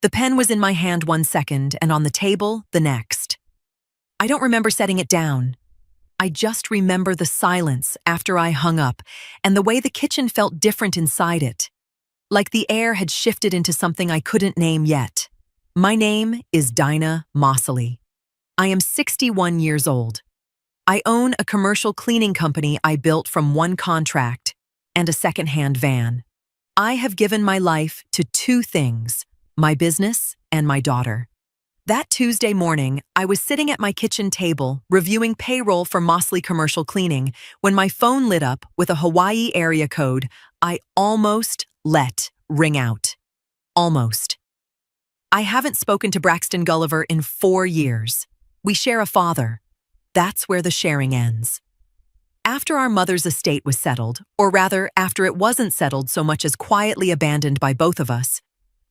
The pen was in my hand 1 second and on the table the next. I don't remember setting it down. I just remember the silence after I hung up and the way the kitchen felt different inside it. Like the air had shifted into something I couldn't name yet. My name is Dinah Mossely. I am 61 years old. I own a commercial cleaning company I built from one contract and a second-hand van. I have given my life to two things, my business and my daughter. That Tuesday morning, I was sitting at my kitchen table reviewing payroll for Mossely Commercial Cleaning when my phone lit up with a Hawaii area code I almost let ring out. Almost. I haven't spoken to Braxton Gulliver in 4 years. We share a father. That's where the sharing ends. After our mother's estate was settled, or rather, after it wasn't settled so much as quietly abandoned by both of us,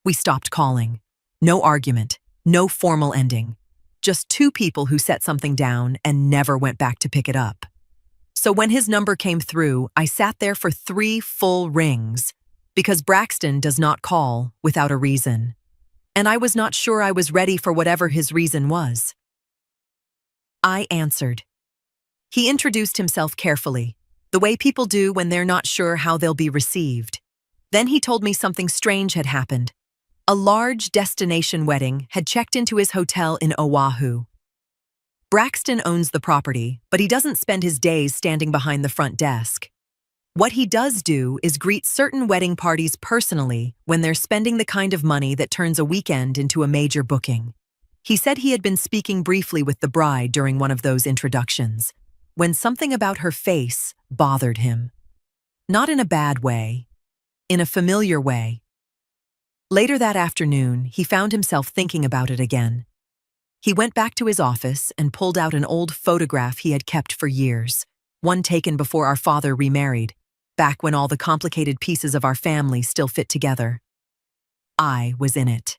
we stopped calling. No argument, no formal ending. Just two people who set something down and never went back to pick it up. So when his number came through, I sat there for 3 full rings, because Braxton does not call without a reason. And I was not sure I was ready for whatever his reason was. I answered. He introduced himself carefully, the way people do when they're not sure how they'll be received. Then he told me something strange had happened. A large destination wedding had checked into his hotel in Oahu. Braxton owns the property, but he doesn't spend his days standing behind the front desk. What he does do is greet certain wedding parties personally when they're spending the kind of money that turns a weekend into a major booking. He said he had been speaking briefly with the bride during one of those introductions, when something about her face bothered him. Not in a bad way, in a familiar way. Later that afternoon, he found himself thinking about it again. He went back to his office and pulled out an old photograph he had kept for years, one taken before our father remarried, back when all the complicated pieces of our family still fit together. I was in it.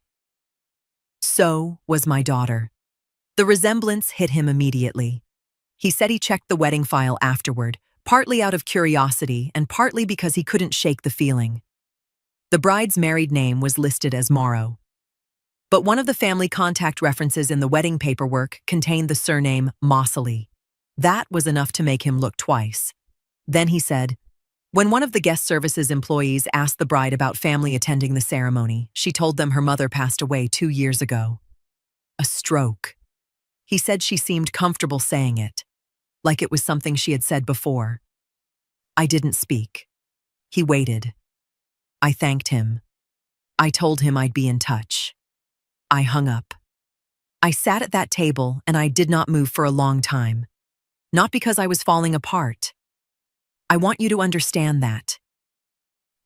So was my daughter. The resemblance hit him immediately. He said he checked the wedding file afterward, partly out of curiosity and partly because he couldn't shake the feeling. The bride's married name was listed as Morrow. But one of the family contact references in the wedding paperwork contained the surname Mossely. That was enough to make him look twice. Then he said, when one of the guest services employees asked the bride about family attending the ceremony, she told them her mother passed away 2 years ago. A stroke. He said she seemed comfortable saying it, like it was something she had said before. I didn't speak. He waited. I thanked him. I told him I'd be in touch. I hung up. I sat at that table and I did not move for a long time. Not because I was falling apart. I want you to understand that.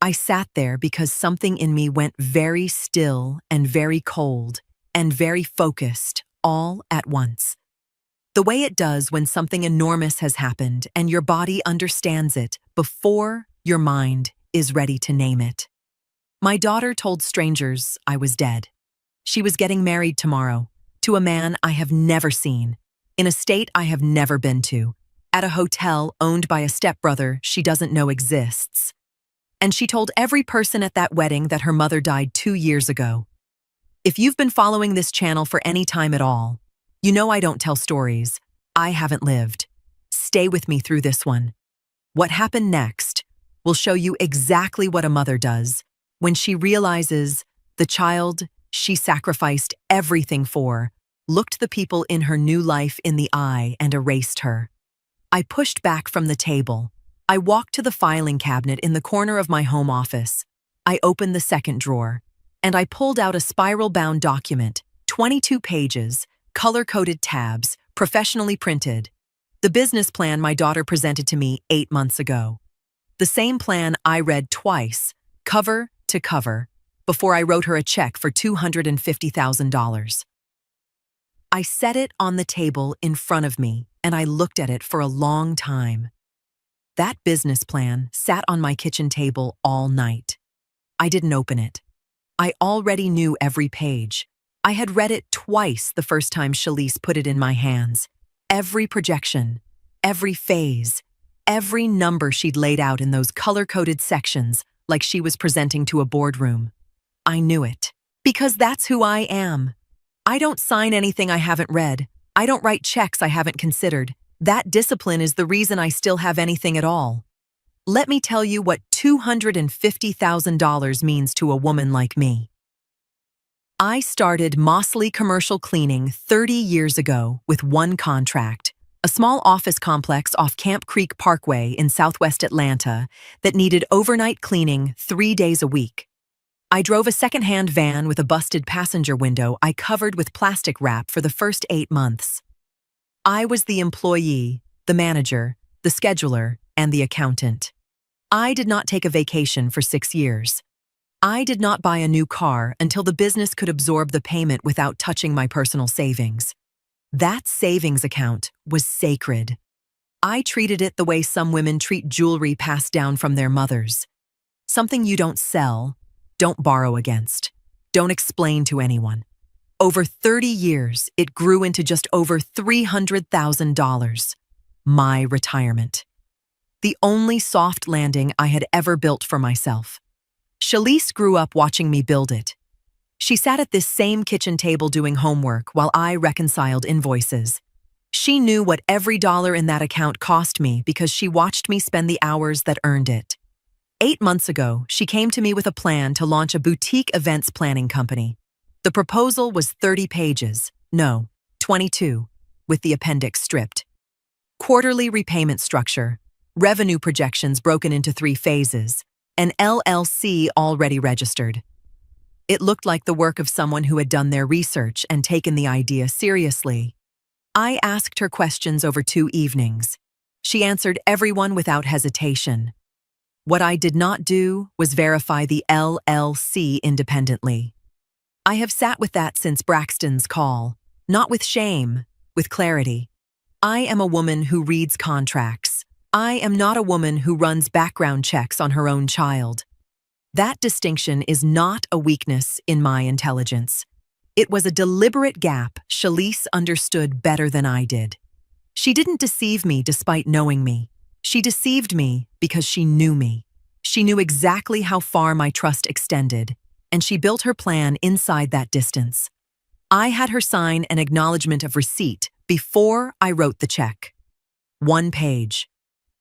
I sat there because something in me went very still and very cold and very focused all at once. The way it does when something enormous has happened and your body understands it before your mind is ready to name it. My daughter told strangers I was dead. She was getting married tomorrow to a man I have never seen, in a state I have never been to, at a hotel owned by a stepbrother she doesn't know exists. And she told every person at that wedding that her mother died 2 years ago. If you've been following this channel for any time at all, you know I don't tell stories. I haven't lived. Stay with me through this one. What happened next will show you exactly what a mother does when she realizes the child she sacrificed everything for looked the people in her new life in the eye and erased her. I pushed back from the table. I walked to the filing cabinet in the corner of my home office. I opened the second drawer, and I pulled out a spiral-bound document, 22 pages, color-coded tabs, professionally printed. The business plan my daughter presented to me 8 months ago. The same plan I read twice, cover to cover, before I wrote her a check for $250,000. I set it on the table in front of me, and I looked at it for a long time. That business plan sat on my kitchen table all night. I didn't open it. I already knew every page. I had read it twice the first time Shalise put it in my hands. Every projection, every phase, every number she'd laid out in those color-coded sections like she was presenting to a boardroom. I knew it. Because that's who I am. I don't sign anything I haven't read. I don't write checks I haven't considered. That discipline is the reason I still have anything at all. Let me tell you what $250,000 means to a woman like me. I started Mosley Commercial Cleaning 30 years ago with one contract, a small office complex off Camp Creek Parkway in southwest Atlanta that needed overnight cleaning 3 days a week. I drove a second-hand van with a busted passenger window I covered with plastic wrap for the first 8 months. I was the employee, the manager, the scheduler, and the accountant. I did not take a vacation for 6 years. I did not buy a new car until the business could absorb the payment without touching my personal savings. That savings account was sacred. I treated it the way some women treat jewelry passed down from their mothers. Something you don't sell, don't borrow against, don't explain to anyone. Over 30 years, it grew into just over $300,000. My retirement. The only soft landing I had ever built for myself. Shalise grew up watching me build it. She sat at this same kitchen table doing homework while I reconciled invoices. She knew what every dollar in that account cost me because she watched me spend the hours that earned it. 8 months ago, she came to me with a plan to launch a boutique events planning company. The proposal was 30 pages, no, 22, with the appendix stripped. Quarterly repayment structure, revenue projections broken into 3 phases, an LLC already registered. It looked like the work of someone who had done their research and taken the idea seriously. I asked her questions over 2 evenings. She answered every one without hesitation. What I did not do was verify the LLC independently. I have sat with that since Braxton's call, not with shame, with clarity. I am a woman who reads contracts. I am not a woman who runs background checks on her own child. That distinction is not a weakness in my intelligence. It was a deliberate gap Shalise understood better than I did. She didn't deceive me despite knowing me. She deceived me because she knew me. She knew exactly how far my trust extended, and she built her plan inside that distance. I had her sign an acknowledgement of receipt before I wrote the check. 1 page.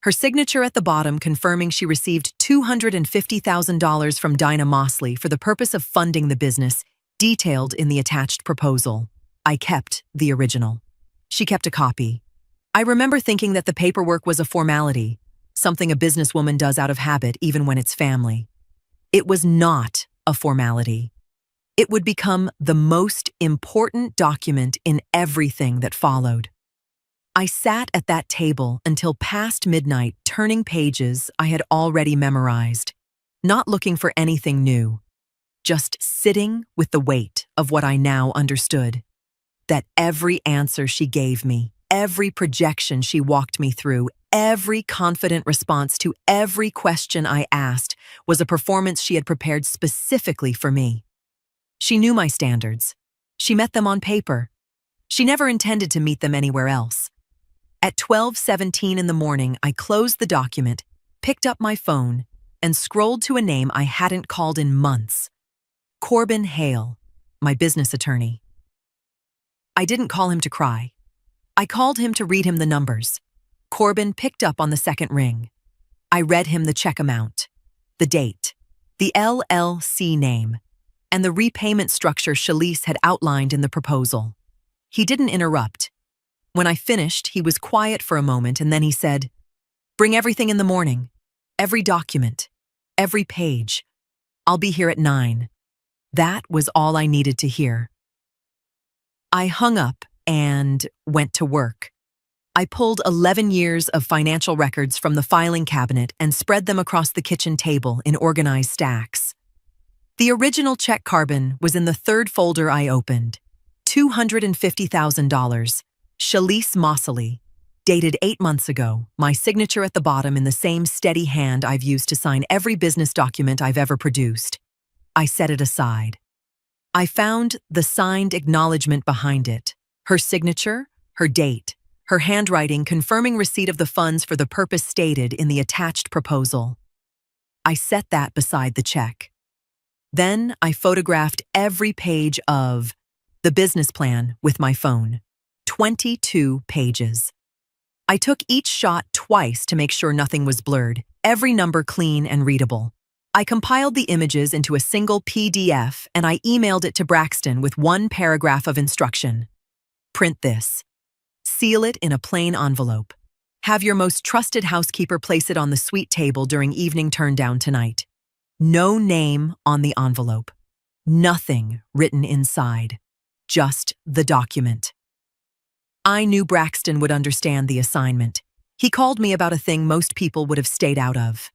Her signature at the bottom confirming she received $250,000 from Dinah Mosley for the purpose of funding the business, detailed in the attached proposal. I kept the original. She kept a copy. I remember thinking that the paperwork was a formality, something a businesswoman does out of habit even when it's family. It was not a formality. It would become the most important document in everything that followed. I sat at that table until past midnight, turning pages I had already memorized, not looking for anything new, just sitting with the weight of what I now understood. That every answer she gave me, every projection she walked me through, every confident response to every question I asked was a performance she had prepared specifically for me. She knew my standards. She met them on paper. She never intended to meet them anywhere else. At 12:17 in the morning, I closed the document, picked up my phone, and scrolled to a name I hadn't called in months. Corbin Hale, my business attorney. I didn't call him to cry. I called him to read him the numbers. Corbin picked up on the second ring. I read him the check amount, the date, the LLC name, and the repayment structure Shalise had outlined in the proposal. He didn't interrupt. When I finished, he was quiet for a moment and then he said, "Bring everything in the morning. Every document. Every page. I'll be here at 9. That was all I needed to hear. I hung up and went to work. I pulled 11 years of financial records from the filing cabinet and spread them across the kitchen table in organized stacks. The original check carbon was in the 3rd folder I opened. $250,000. Shalise Mosley, dated 8 months ago, my signature at the bottom in the same steady hand I've used to sign every business document I've ever produced. I set it aside. I found the signed acknowledgement behind it, her signature, her date, her handwriting confirming receipt of the funds for the purpose stated in the attached proposal. I set that beside the check. Then I photographed every page of the business plan with my phone. 22 pages. I took each shot twice to make sure nothing was blurred, every number clean and readable. I compiled the images into a single PDF and I emailed it to Braxton with one paragraph of instruction. Print this. Seal it in a plain envelope. Have your most trusted housekeeper place it on the suite table during evening turndown tonight. No name on the envelope. Nothing written inside. Just the document. I knew Braxton would understand the assignment. He called me about a thing most people would have stayed out of.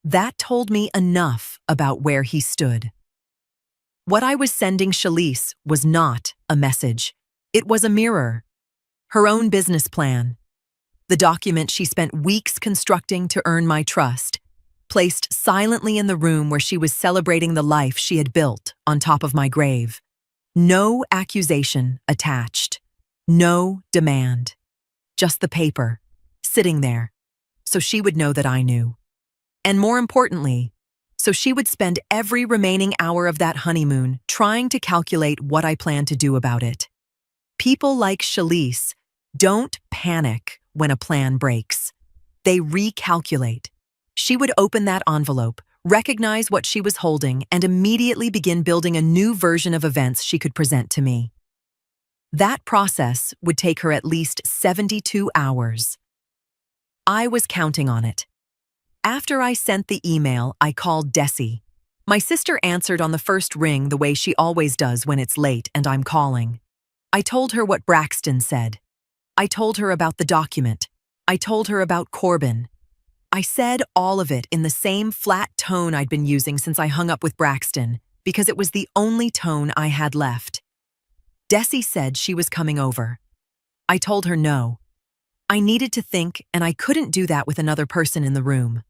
That told me enough about where he stood. What I was sending Shalise was not a message. It was a mirror. Her own business plan. The document she spent weeks constructing to earn my trust, placed silently in the room where she was celebrating the life she had built on top of my grave. No accusation attached. No demand. Just the paper, sitting there, so she would know that I knew. And more importantly, so she would spend every remaining hour of that honeymoon trying to calculate what I planned to do about it. People like Shalise don't panic when a plan breaks. They recalculate. She would open that envelope, recognize what she was holding, and immediately begin building a new version of events she could present to me. That process would take her at least 72 hours. I was counting on it. After I sent the email, I called Desi. My sister answered on the first ring the way she always does when it's late and I'm calling. I told her what Braxton said. I told her about the document. I told her about Corbin. I said all of it in the same flat tone I'd been using since I hung up with Braxton, because it was the only tone I had left. Desi said she was coming over. I told her no. I needed to think, and I couldn't do that with another person in the room.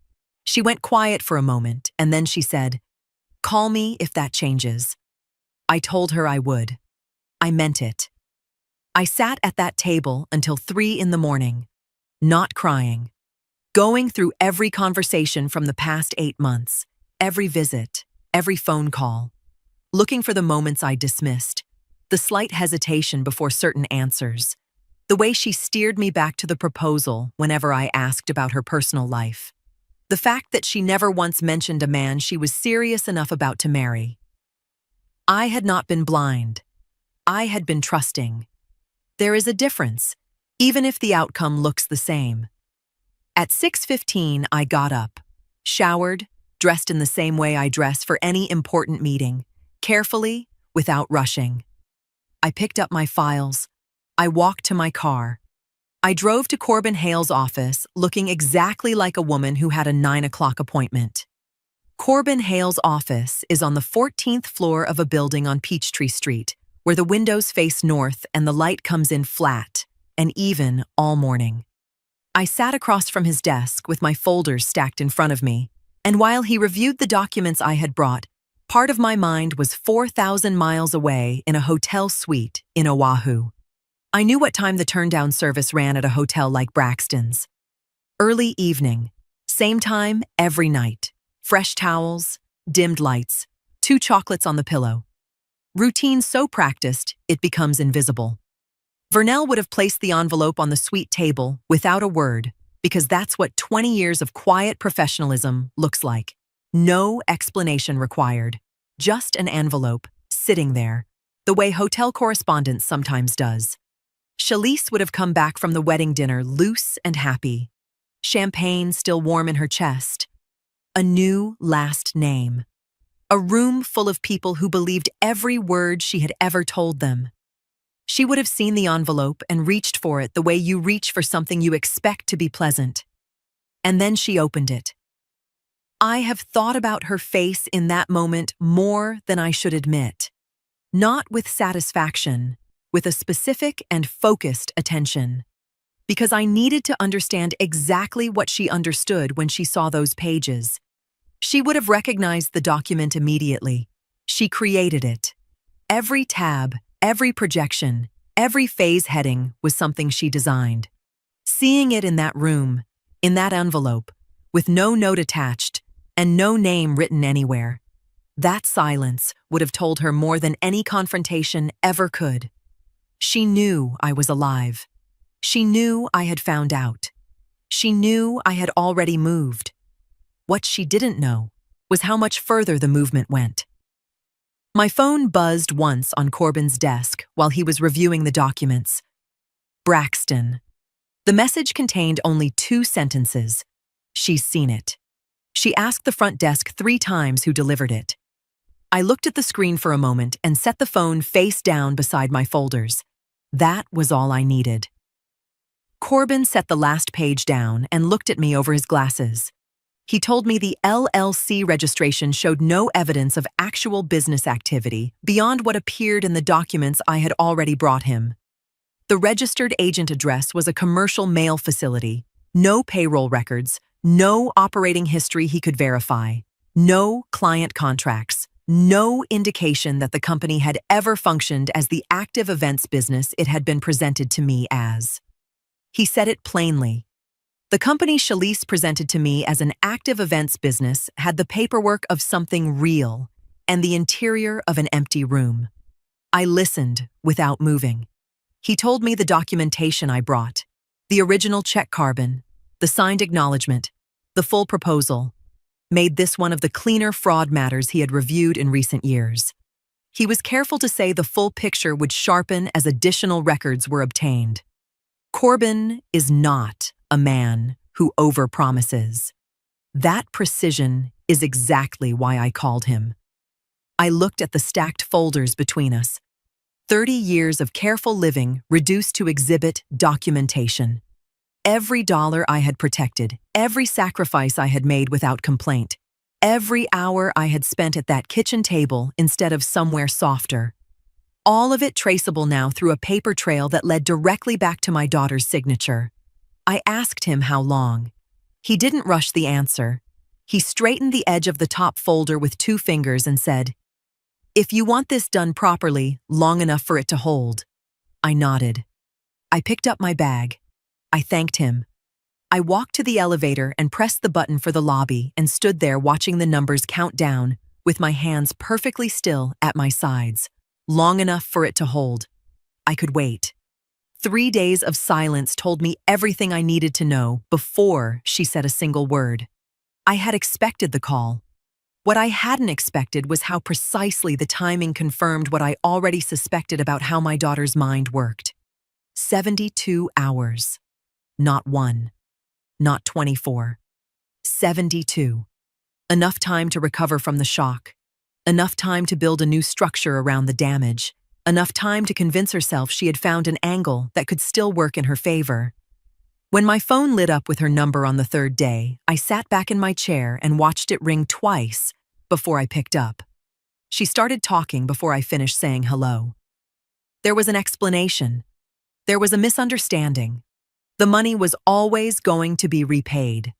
She went quiet for a moment, and then she said, "Call me if that changes." I told her I would. I meant it. I sat at that table until 3 in the morning, not crying, going through every conversation from the past 8 months, every visit, every phone call, looking for the moments I dismissed, the slight hesitation before certain answers, the way she steered me back to the proposal whenever I asked about her personal life, the fact that she never once mentioned a man she was serious enough about to marry. I had not been blind. I had been trusting. There is a difference, even if the outcome looks the same. At 6:15, I got up, showered, dressed in the same way I dress for any important meeting, carefully, without rushing. I picked up my files. I walked to my car. I drove to Corbin Hale's office, looking exactly like a woman who had a 9 o'clock appointment. Corbin Hale's office is on the 14th floor of a building on Peachtree Street, where the windows face north and the light comes in flat and even all morning. I sat across from his desk with my folders stacked in front of me, and while he reviewed the documents I had brought, part of my mind was 4,000 miles away in a hotel suite in Oahu. I knew what time the turndown service ran at a hotel like Braxton's. Early evening, same time every night, fresh towels, dimmed lights, 2 chocolates on the pillow. Routine so practiced, it becomes invisible. Vernell would have placed the envelope on the suite table without a word, because that's what 20 years of quiet professionalism looks like. No explanation required, just an envelope sitting there, the way hotel correspondence sometimes does. Shalise would have come back from the wedding dinner loose and happy, champagne still warm in her chest. A new last name. A room full of people who believed every word she had ever told them. She would have seen the envelope and reached for it the way you reach for something you expect to be pleasant. And then she opened it. I have thought about her face in that moment more than I should admit. Not with satisfaction, with a specific and focused attention. Because I needed to understand exactly what she understood when she saw those pages. She would have recognized the document immediately. She created it. Every tab, every projection, every phase heading was something she designed. Seeing it in that room, in that envelope, with no note attached, and no name written anywhere, That silence would have told her more than any confrontation ever could. She knew I was alive. She knew I had found out. She knew I had already moved. What she didn't know was how much further the movement went. My phone buzzed once on Corbin's desk while he was reviewing the documents. Braxton. The message contained only 2 sentences. She's seen it. She asked the front desk 3 times who delivered it. I looked at the screen for a moment and set the phone face down beside my folders. That was all I needed. Corbin set the last page down and looked at me over his glasses. He told me the LLC registration showed no evidence of actual business activity beyond what appeared in the documents I had already brought him. The registered agent address was a commercial mail facility, no payroll records, no operating history he could verify, no client contracts, no indication that the company had ever functioned as the active events business it had been presented to me as. He said it plainly. The company Shalise presented to me as an active events business had the paperwork of something real and the interior of an empty room. I listened without moving. He told me the documentation I brought, the original check carbon, the signed acknowledgement, the full proposal, made this one of the cleaner fraud matters he had reviewed in recent years. He was careful to say the full picture would sharpen as additional records were obtained. Corbin is not a man who overpromises. That precision is exactly why I called him. I looked at the stacked folders between us. 30 years of careful living reduced to exhibit documentation. Every dollar I had protected, every sacrifice I had made without complaint, every hour I had spent at that kitchen table instead of somewhere softer. All of it traceable now through a paper trail that led directly back to my daughter's signature. I asked him how long. He didn't rush the answer. He straightened the edge of the top folder with 2 fingers and said, "If you want this done properly, long enough for it to hold." I nodded. I picked up my bag. I thanked him. I walked to the elevator and pressed the button for the lobby and stood there watching the numbers count down with my hands perfectly still at my sides. Long enough for it to hold. I could wait. 3 days of silence told me everything I needed to know before she said a single word. I had expected the call. What I hadn't expected was how precisely the timing confirmed what I already suspected about how my daughter's mind worked. 72 hours. Not 1. Not 24. 72. Enough time to recover from the shock. Enough time to build a new structure around the damage. Enough time to convince herself she had found an angle that could still work in her favor. When my phone lit up with her number on the 3rd day, I sat back in my chair and watched it ring twice before I picked up. She started talking before I finished saying hello. There was an explanation. There was a misunderstanding. The money was always going to be repaid.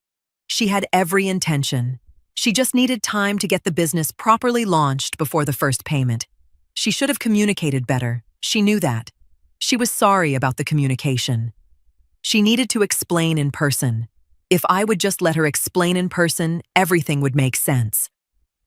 She had every intention. She just needed time to get the business properly launched before the first payment. She should have communicated better. She knew that. She was sorry about the communication. She needed to explain in person. If I would just let her explain in person, everything would make sense.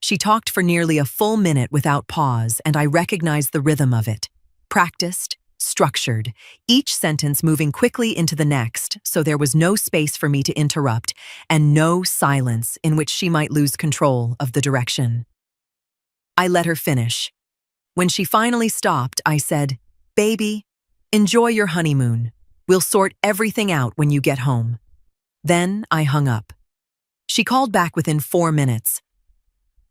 She talked for nearly a full minute without pause, and I recognized the rhythm of it. Practiced, structured, each sentence moving quickly into the next, so there was no space for me to interrupt, and no silence in which she might lose control of the direction. I let her finish. When she finally stopped, I said, "Baby, enjoy your honeymoon. We'll sort everything out when you get home." Then I hung up. She called back within 4 minutes.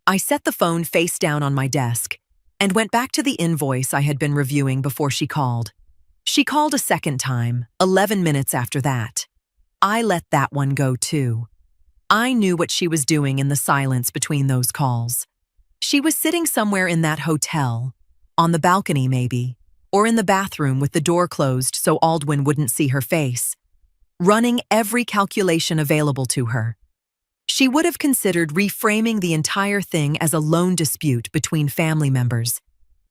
I set the phone face down on my desk and went back to the invoice I had been reviewing before she called. She called a second time, 11 minutes after that. I let that one go too. I knew what she was doing in the silence between those calls. She was sitting somewhere in that hotel, on the balcony maybe, or in the bathroom with the door closed so Aldwin wouldn't see her face, running every calculation available to her. She would have considered reframing the entire thing as a loan dispute between family members.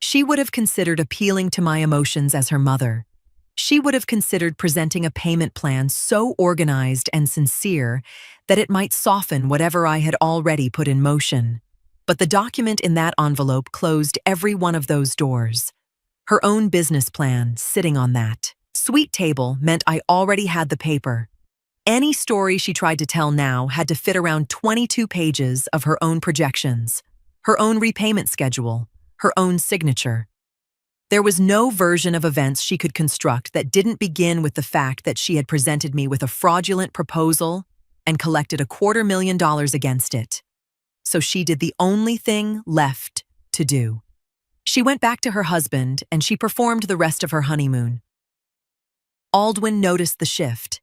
She would have considered appealing to my emotions as her mother. She would have considered presenting a payment plan so organized and sincere that it might soften whatever I had already put in motion. But the document in that envelope closed every one of those doors. Her own business plan sitting on that sweet table meant I already had the paper. Any story she tried to tell now had to fit around 22 pages of her own projections, her own repayment schedule, her own signature. There was no version of events she could construct that didn't begin with the fact that she had presented me with a fraudulent proposal and collected $250,000 against it. So she did the only thing left to do. She went back to her husband and she performed the rest of her honeymoon. Aldwin noticed the shift.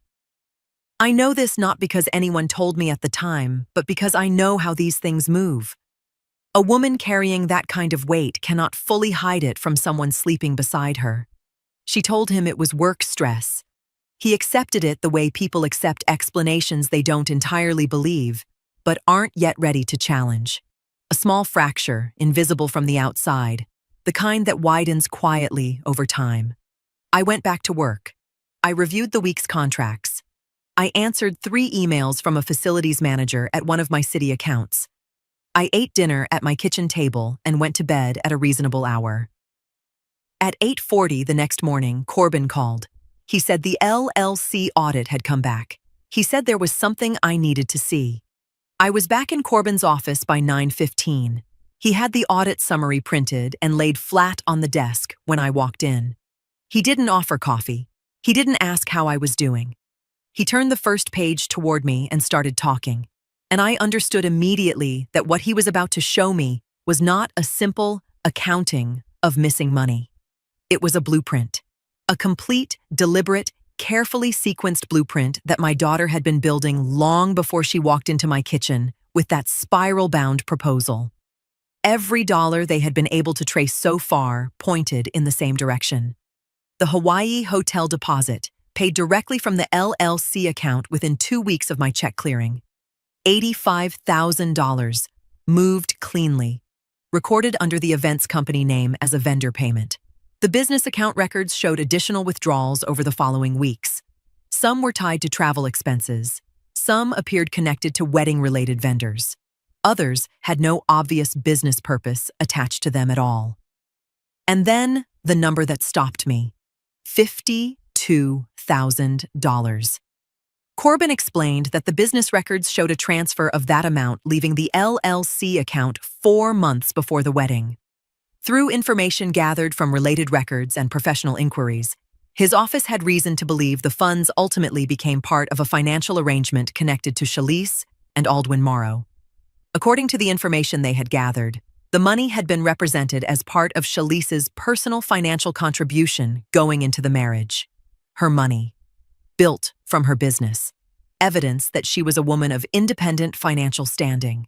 I know this not because anyone told me at the time, but because I know how these things move. A woman carrying that kind of weight cannot fully hide it from someone sleeping beside her. She told him it was work stress. He accepted it the way people accept explanations they don't entirely believe, but aren't yet ready to challenge. A small fracture, invisible from the outside, the kind that widens quietly over time. I went back to work. I reviewed the week's contracts. I answered 3 emails from a facilities manager at one of my city accounts. I ate dinner at my kitchen table and went to bed at a reasonable hour. At 8:40 the next morning, Corbin called. He said the LLC audit had come back. He said there was something I needed to see. I was back in Corbin's office by 9:15. He had the audit summary printed and laid flat on the desk when I walked in. He didn't offer coffee. He didn't ask how I was doing. He turned the first page toward me and started talking. And I understood immediately that what he was about to show me was not a simple accounting of missing money. It was a blueprint. A complete, deliberate, carefully sequenced blueprint that my daughter had been building long before she walked into my kitchen with that spiral-bound proposal. Every dollar they had been able to trace so far pointed in the same direction. The Hawaii hotel deposit, paid directly from the LLC account within 2 weeks of my check clearing. $85,000, moved cleanly, recorded under the events company name as a vendor payment. The business account records showed additional withdrawals over the following weeks. Some were tied to travel expenses. Some appeared connected to wedding-related vendors. Others had no obvious business purpose attached to them at all. And then the number that stopped me, $52,000. Corbin explained that the business records showed a transfer of that amount leaving the LLC account 4 months before the wedding. Through information gathered from related records and professional inquiries, his office had reason to believe the funds ultimately became part of a financial arrangement connected to Shalise and Aldwin Morrow. According to the information they had gathered, the money had been represented as part of Shalise's personal financial contribution going into the marriage. Her money. Built from her business. Evidence that she was a woman of independent financial standing.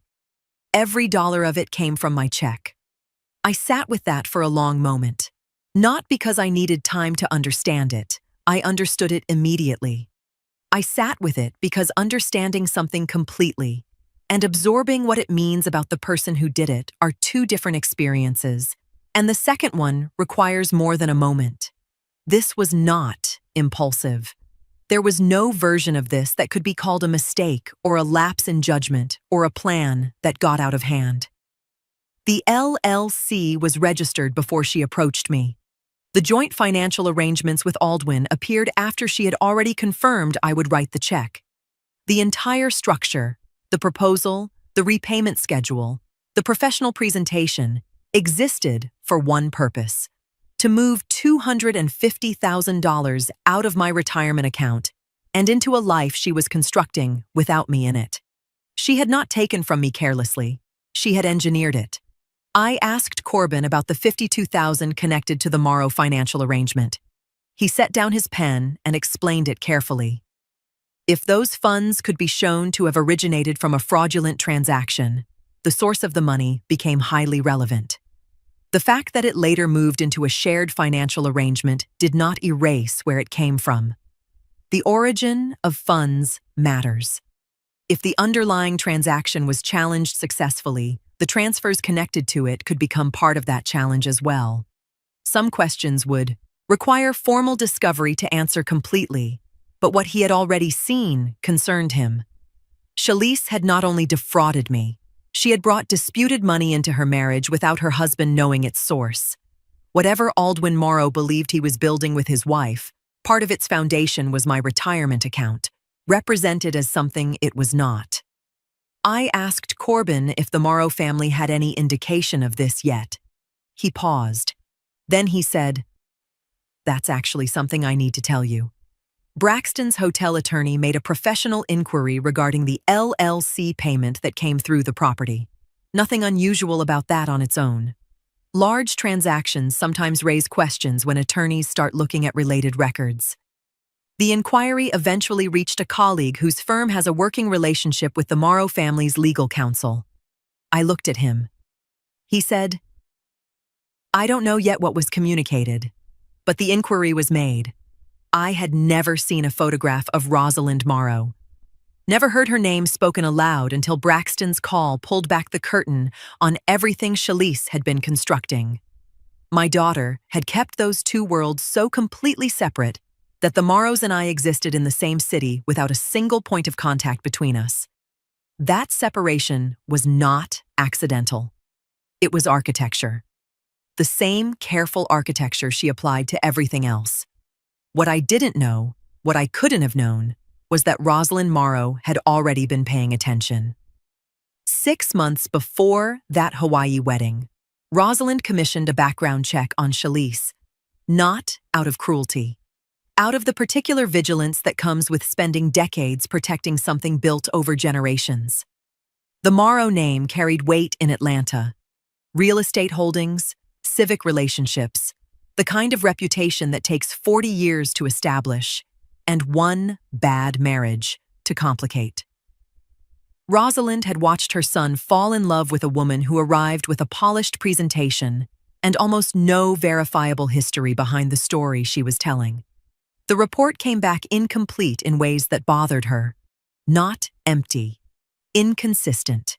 Every dollar of it came from my check. I sat with that for a long moment. Not because I needed time to understand it. I understood it immediately. I sat with it because understanding something completely and absorbing what it means about the person who did it are 2 different experiences, and the second one requires more than a moment. This was not impulsive. There was no version of this that could be called a mistake or a lapse in judgment or a plan that got out of hand. The LLC was registered before she approached me. The joint financial arrangements with Aldwin appeared after she had already confirmed I would write the check. The entire structure, the proposal, the repayment schedule, the professional presentation, existed for one purpose: to move $250,000 out of my retirement account and into a life she was constructing without me in it. She had not taken from me carelessly. She had engineered it. I asked Corbin about the $52,000 connected to the Morrow financial arrangement. He set down his pen and explained it carefully. If those funds could be shown to have originated from a fraudulent transaction, the source of the money became highly relevant. The fact that it later moved into a shared financial arrangement did not erase where it came from. The origin of funds matters. If the underlying transaction was challenged successfully, the transfers connected to it could become part of that challenge as well. Some questions would require formal discovery to answer completely, but what he had already seen concerned him. Shalise had not only defrauded me, She had brought disputed money into her marriage without her husband knowing its source. Whatever Aldwin Morrow believed he was building with his wife, part of its foundation was my retirement account, represented as something it was not. I asked Corbin if the Morrow family had any indication of this yet. He paused. Then he said, "That's actually something I need to tell you." Braxton's hotel attorney made a professional inquiry regarding the LLC payment that came through the property. Nothing unusual about that on its own. Large transactions sometimes raise questions when attorneys start looking at related records. The inquiry eventually reached a colleague whose firm has a working relationship with the Morrow family's legal counsel. I looked at him. He said, "I don't know yet what was communicated, but the inquiry was made. I had never seen a photograph of Rosalind Morrow. Never heard her name spoken aloud until Braxton's call pulled back the curtain on everything Shalise had been constructing. My daughter had kept those two worlds so completely separate that the Morrows and I existed in the same city without a single point of contact between us. That separation was not accidental. It was architecture. The same careful architecture she applied to everything else. What I didn't know, what I couldn't have known, was that Rosalind Morrow had already been paying attention. 6 months before that Hawaii wedding, Rosalind commissioned a background check on Shalise, not out of cruelty, out of the particular vigilance that comes with spending decades protecting something built over generations. The Morrow name carried weight in Atlanta. Real estate holdings, civic relationships, the kind of reputation that takes 40 years to establish, and one bad marriage to complicate. Rosalind had watched her son fall in love with a woman who arrived with a polished presentation and almost no verifiable history behind the story she was telling. The report came back incomplete in ways that bothered her. Not empty, inconsistent.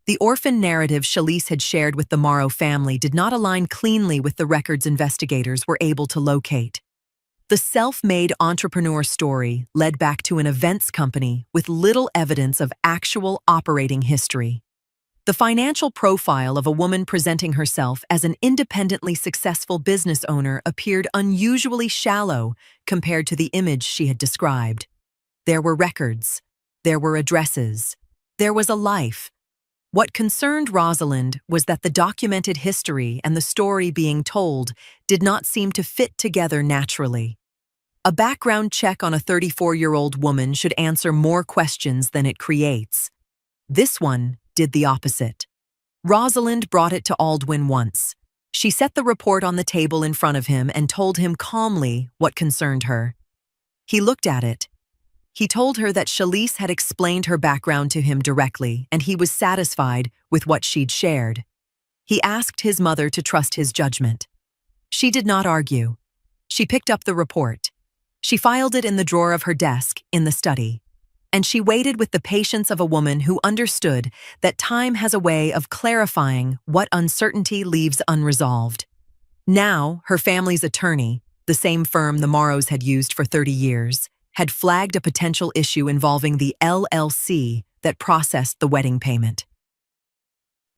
The orphan narrative Shalise had shared with the Morrow family did not align cleanly with the records investigators were able to locate. The self-made entrepreneur story led back to an events company with little evidence of actual operating history. The financial profile of a woman presenting herself as an independently successful business owner appeared unusually shallow compared to the image she had described. There were records. There were addresses. There was a life. What concerned Rosalind was that the documented history and the story being told did not seem to fit together naturally. A background check on a 34-year-old woman should answer more questions than it creates. This one did the opposite. Rosalind brought it to Aldwin once. She set the report on the table in front of him and told him calmly what concerned her. He looked at it. He told her that Shalise had explained her background to him directly, and he was satisfied with what she'd shared. He asked his mother to trust his judgment. She did not argue. She picked up the report. She filed it in the drawer of her desk in the study. And she waited with the patience of a woman who understood that time has a way of clarifying what uncertainty leaves unresolved. Now, her family's attorney, the same firm the Morrows had used for 30 years, had flagged a potential issue involving the LLC that processed the wedding payment.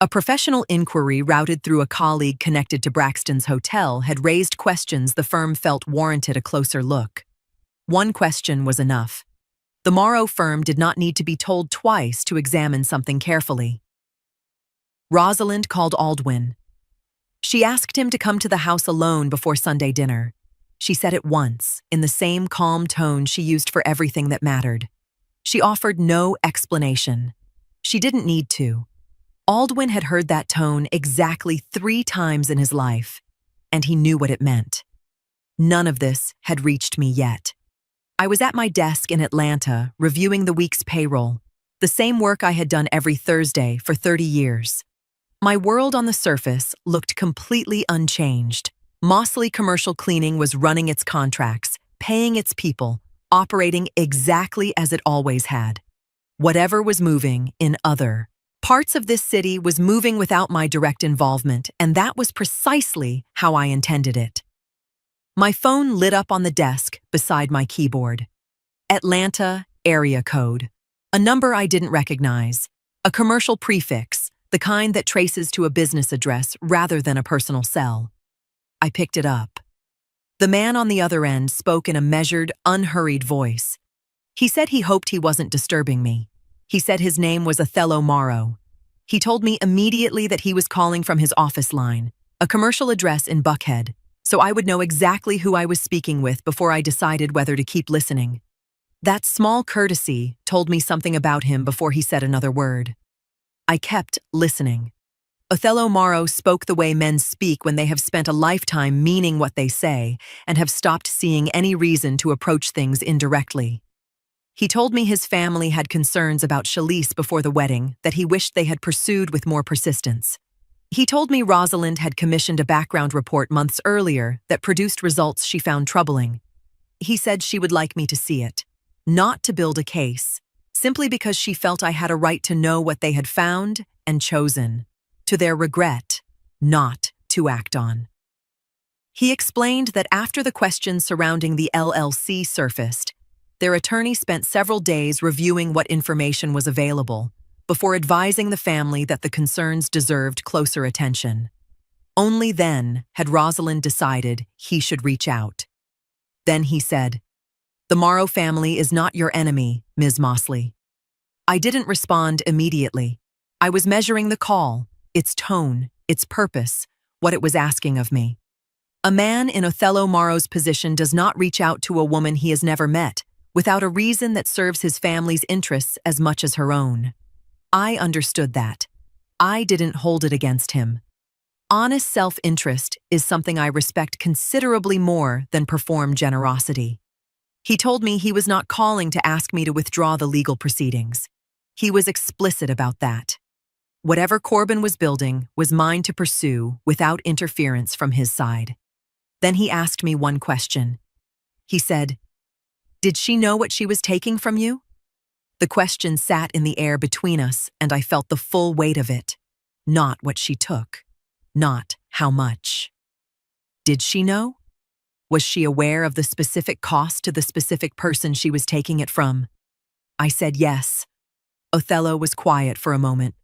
A professional inquiry routed through a colleague connected to Braxton's hotel had raised questions the firm felt warranted a closer look. One question was enough. The Morrow firm did not need to be told twice to examine something carefully. Rosalind called Aldwin. She asked him to come to the house alone before Sunday dinner. She said it once, in the same calm tone she used for everything that mattered. She offered no explanation. She didn't need to. Aldwin had heard that tone exactly 3 times in his life, and he knew what it meant. None of this had reached me yet. I was at my desk in Atlanta, reviewing the week's payroll, the same work I had done every Thursday for 30 years. My world on the surface looked completely unchanged. Mosley Commercial Cleaning was running its contracts, paying its people, operating exactly as it always had. Whatever was moving in other parts of this city was moving without my direct involvement, and that was precisely how I intended it. My phone lit up on the desk beside my keyboard. Atlanta area code. A number I didn't recognize. A commercial prefix, the kind that traces to a business address rather than a personal cell. I picked it up. The man on the other end spoke in a measured, unhurried voice. He said he hoped he wasn't disturbing me. He said his name was Othello Morrow. He told me immediately that he was calling from his office line, a commercial address in Buckhead, so I would know exactly who I was speaking with before I decided whether to keep listening. That small courtesy told me something about him before he said another word. I kept listening. Othello Morrow spoke the way men speak when they have spent a lifetime meaning what they say and have stopped seeing any reason to approach things indirectly. He told me his family had concerns about Shalise before the wedding that he wished they had pursued with more persistence. He told me Rosalind had commissioned a background report months earlier that produced results she found troubling. He said she would like me to see it, not to build a case, simply because she felt I had a right to know what they had found and chosen, to their regret, not to act on. He explained that after the questions surrounding the LLC surfaced, their attorney spent several days reviewing what information was available before advising the family that the concerns deserved closer attention. Only then had Rosalind decided he should reach out. Then he said, "The Morrow family is not your enemy, Ms. Mosley." I didn't respond immediately. I was measuring the call, its tone, its purpose, what it was asking of me. A man in Othello Morrow's position does not reach out to a woman he has never met without a reason that serves his family's interests as much as her own. I understood that. I didn't hold it against him. Honest self-interest is something I respect considerably more than performed generosity. He told me he was not calling to ask me to withdraw the legal proceedings. He was explicit about that. Whatever Corbin was building was mine to pursue without interference from his side. Then he asked me one question. He said, "Did she know what she was taking from you?" The question sat in the air between us, and I felt the full weight of it. Not what she took. Not how much. Did she know? Was she aware of the specific cost to the specific person she was taking it from? I said yes. Othello was quiet for a moment.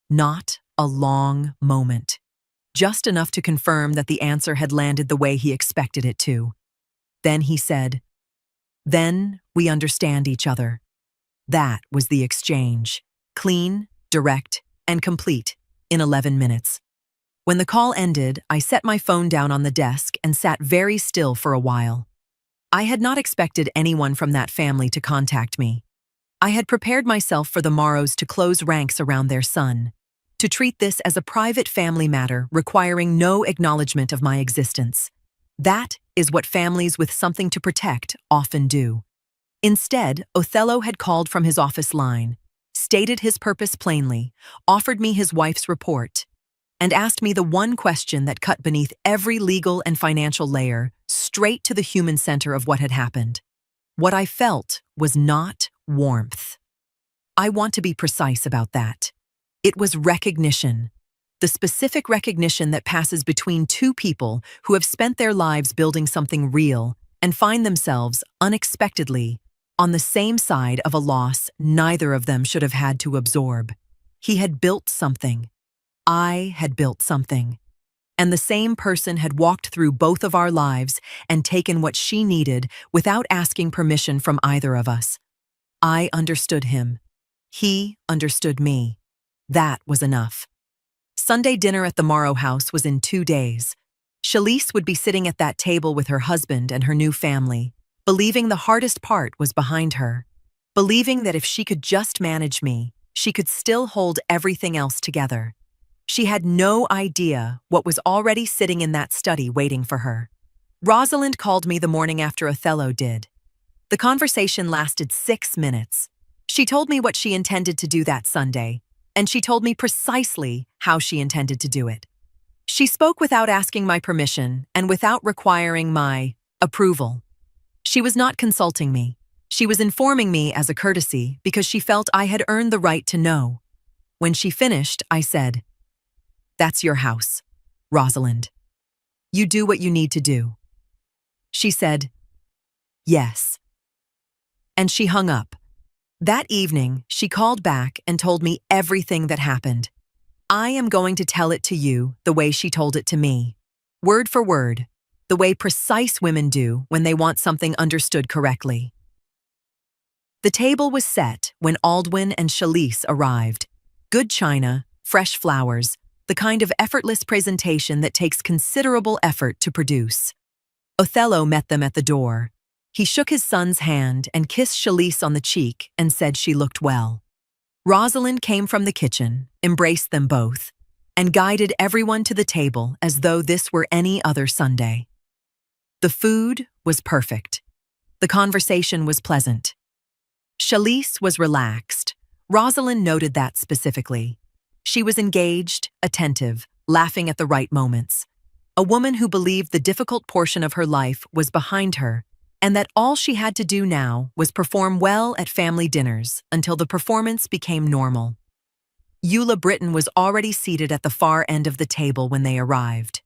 Not a long moment. Just enough to confirm that the answer had landed the way he expected it to. Then he said, "Then we understand each other." That was the exchange. Clean, direct, and complete in 11 minutes. When the call ended, I set my phone down on the desk and sat very still for a while. I had not expected anyone from that family to contact me. I had prepared myself for the Morrows to close ranks around their son, to treat this as a private family matter requiring no acknowledgement of my existence. That is what families with something to protect often do. Instead, Othello had called from his office line, stated his purpose plainly, offered me his wife's report, and asked me the one question that cut beneath every legal and financial layer, straight to the human center of what had happened. What I felt was not warmth. I want to be precise about that. It was recognition. The specific recognition that passes between two people who have spent their lives building something real and find themselves, unexpectedly, on the same side of a loss neither of them should have had to absorb. He had built something. I had built something. And the same person had walked through both of our lives and taken what she needed without asking permission from either of us. I understood him. He understood me. That was enough. Sunday dinner at the Morrow house was in 2 days. Shalise would be sitting at that table with her husband and her new family, believing the hardest part was behind her, believing that if she could just manage me, she could still hold everything else together. She had no idea what was already sitting in that study waiting for her. Rosalind called me the morning after Othello did. The conversation lasted 6 minutes. She told me what she intended to do that Sunday, and she told me precisely how she intended to do it. She spoke without asking my permission and without requiring my approval. She was not consulting me. She was informing me as a courtesy because she felt I had earned the right to know. When she finished, I said, "That's your house, Rosalind. You do what you need to do." She said, "Yes." And she hung up. That evening, she called back and told me everything that happened. I am going to tell it to you the way she told it to me. Word for word, the way precise women do when they want something understood correctly. The table was set when Aldwin and Shalise arrived. Good china, fresh flowers, the kind of effortless presentation that takes considerable effort to produce. Othello met them at the door. He shook his son's hand and kissed Shalise on the cheek and said she looked well. Rosalind came from the kitchen, embraced them both, and guided everyone to the table as though this were any other Sunday. The food was perfect. The conversation was pleasant. Shalise was relaxed. Rosalind noted that specifically. She was engaged, attentive, laughing at the right moments. A woman who believed the difficult portion of her life was behind her, and that all she had to do now was perform well at family dinners until the performance became normal. Eula Britton was already seated at the far end of the table when they arrived.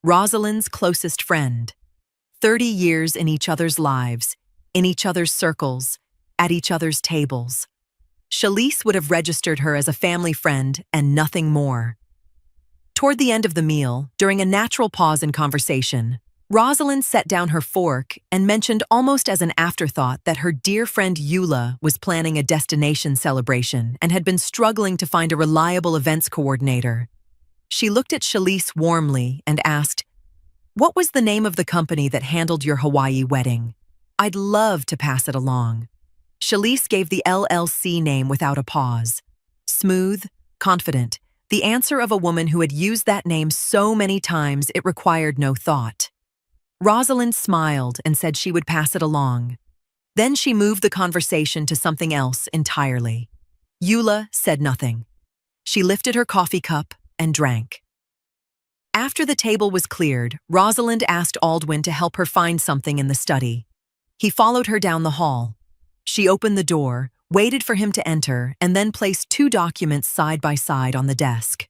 Rosalind's closest friend. 30 years in each other's lives, in each other's circles, at each other's tables. Shalise would have registered her as a family friend and nothing more. Toward the end of the meal, during a natural pause in conversation, Rosalind set down her fork and mentioned almost as an afterthought that her dear friend Eula was planning a destination celebration and had been struggling to find a reliable events coordinator. She looked at Shalise warmly and asked, "What was the name of the company that handled your Hawaii wedding? I'd love to pass it along." Shalise gave the LLC name without a pause. Smooth, confident, the answer of a woman who had used that name so many times it required no thought. Rosalind smiled and said she would pass it along. Then she moved the conversation to something else entirely. Eula said nothing. She lifted her coffee cup and drank. After the table was cleared, Rosalind asked Aldwin to help her find something in the study. He followed her down the hall. She opened the door, waited for him to enter, and then placed 2 documents side by side on the desk.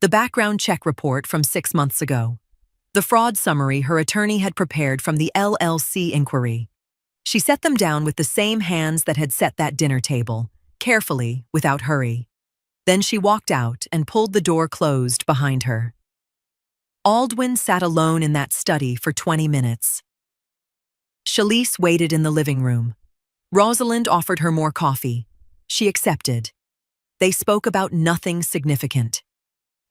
The background check report from 6 months ago. The fraud summary her attorney had prepared from the LLC inquiry. She set them down with the same hands that had set that dinner table, carefully, without hurry. Then she walked out and pulled the door closed behind her. Aldwin sat alone in that study for 20 minutes. Shalise waited in the living room. Rosalind offered her more coffee. She accepted. They spoke about nothing significant.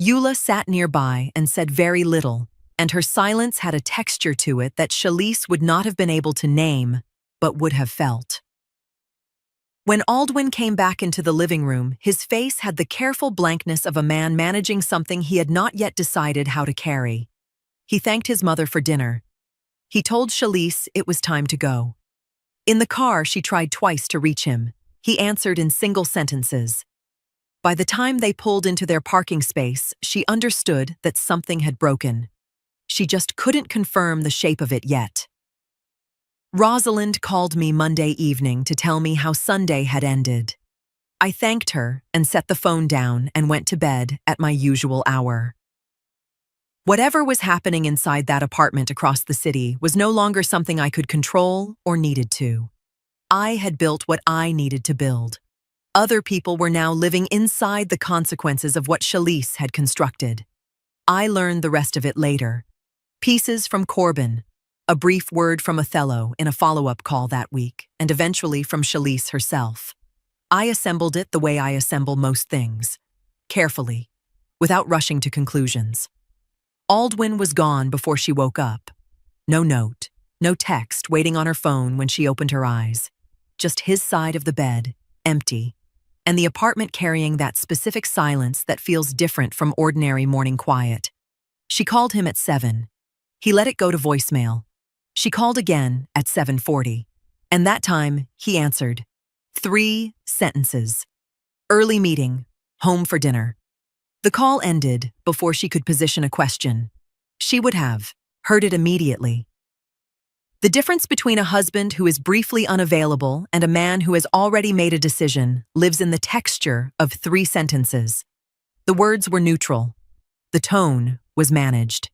Eula sat nearby and said very little, and her silence had a texture to it that Shalise would not have been able to name, but would have felt. When Aldwin came back into the living room, his face had the careful blankness of a man managing something he had not yet decided how to carry. He thanked his mother for dinner. He told Shalise it was time to go. In the car, she tried twice to reach him. He answered in single sentences. By the time they pulled into their parking space, she understood that something had broken. She just couldn't confirm the shape of it yet. Rosalind called me Monday evening to tell me how Sunday had ended. I thanked her and set the phone down and went to bed at my usual hour. Whatever was happening inside that apartment across the city was no longer something I could control or needed to. I had built what I needed to build. Other people were now living inside the consequences of what Shalise had constructed. I learned the rest of it later. Pieces from Corbin, a brief word from Othello in a follow-up call that week, and eventually from Shalise herself. I assembled it the way I assemble most things, carefully, without rushing to conclusions. Aldwin was gone before she woke up. No note, no text waiting on her phone when she opened her eyes. Just his side of the bed, empty, and the apartment carrying that specific silence that feels different from ordinary morning quiet. She called him at 7. He let it go to voicemail. She called again at 7:40, and that time he answered. 3 sentences. Early meeting, home for dinner. The call ended before she could position a question. She would have heard it immediately. The difference between a husband who is briefly unavailable and a man who has already made a decision lives in the texture of 3 sentences. The words were neutral. The tone was managed.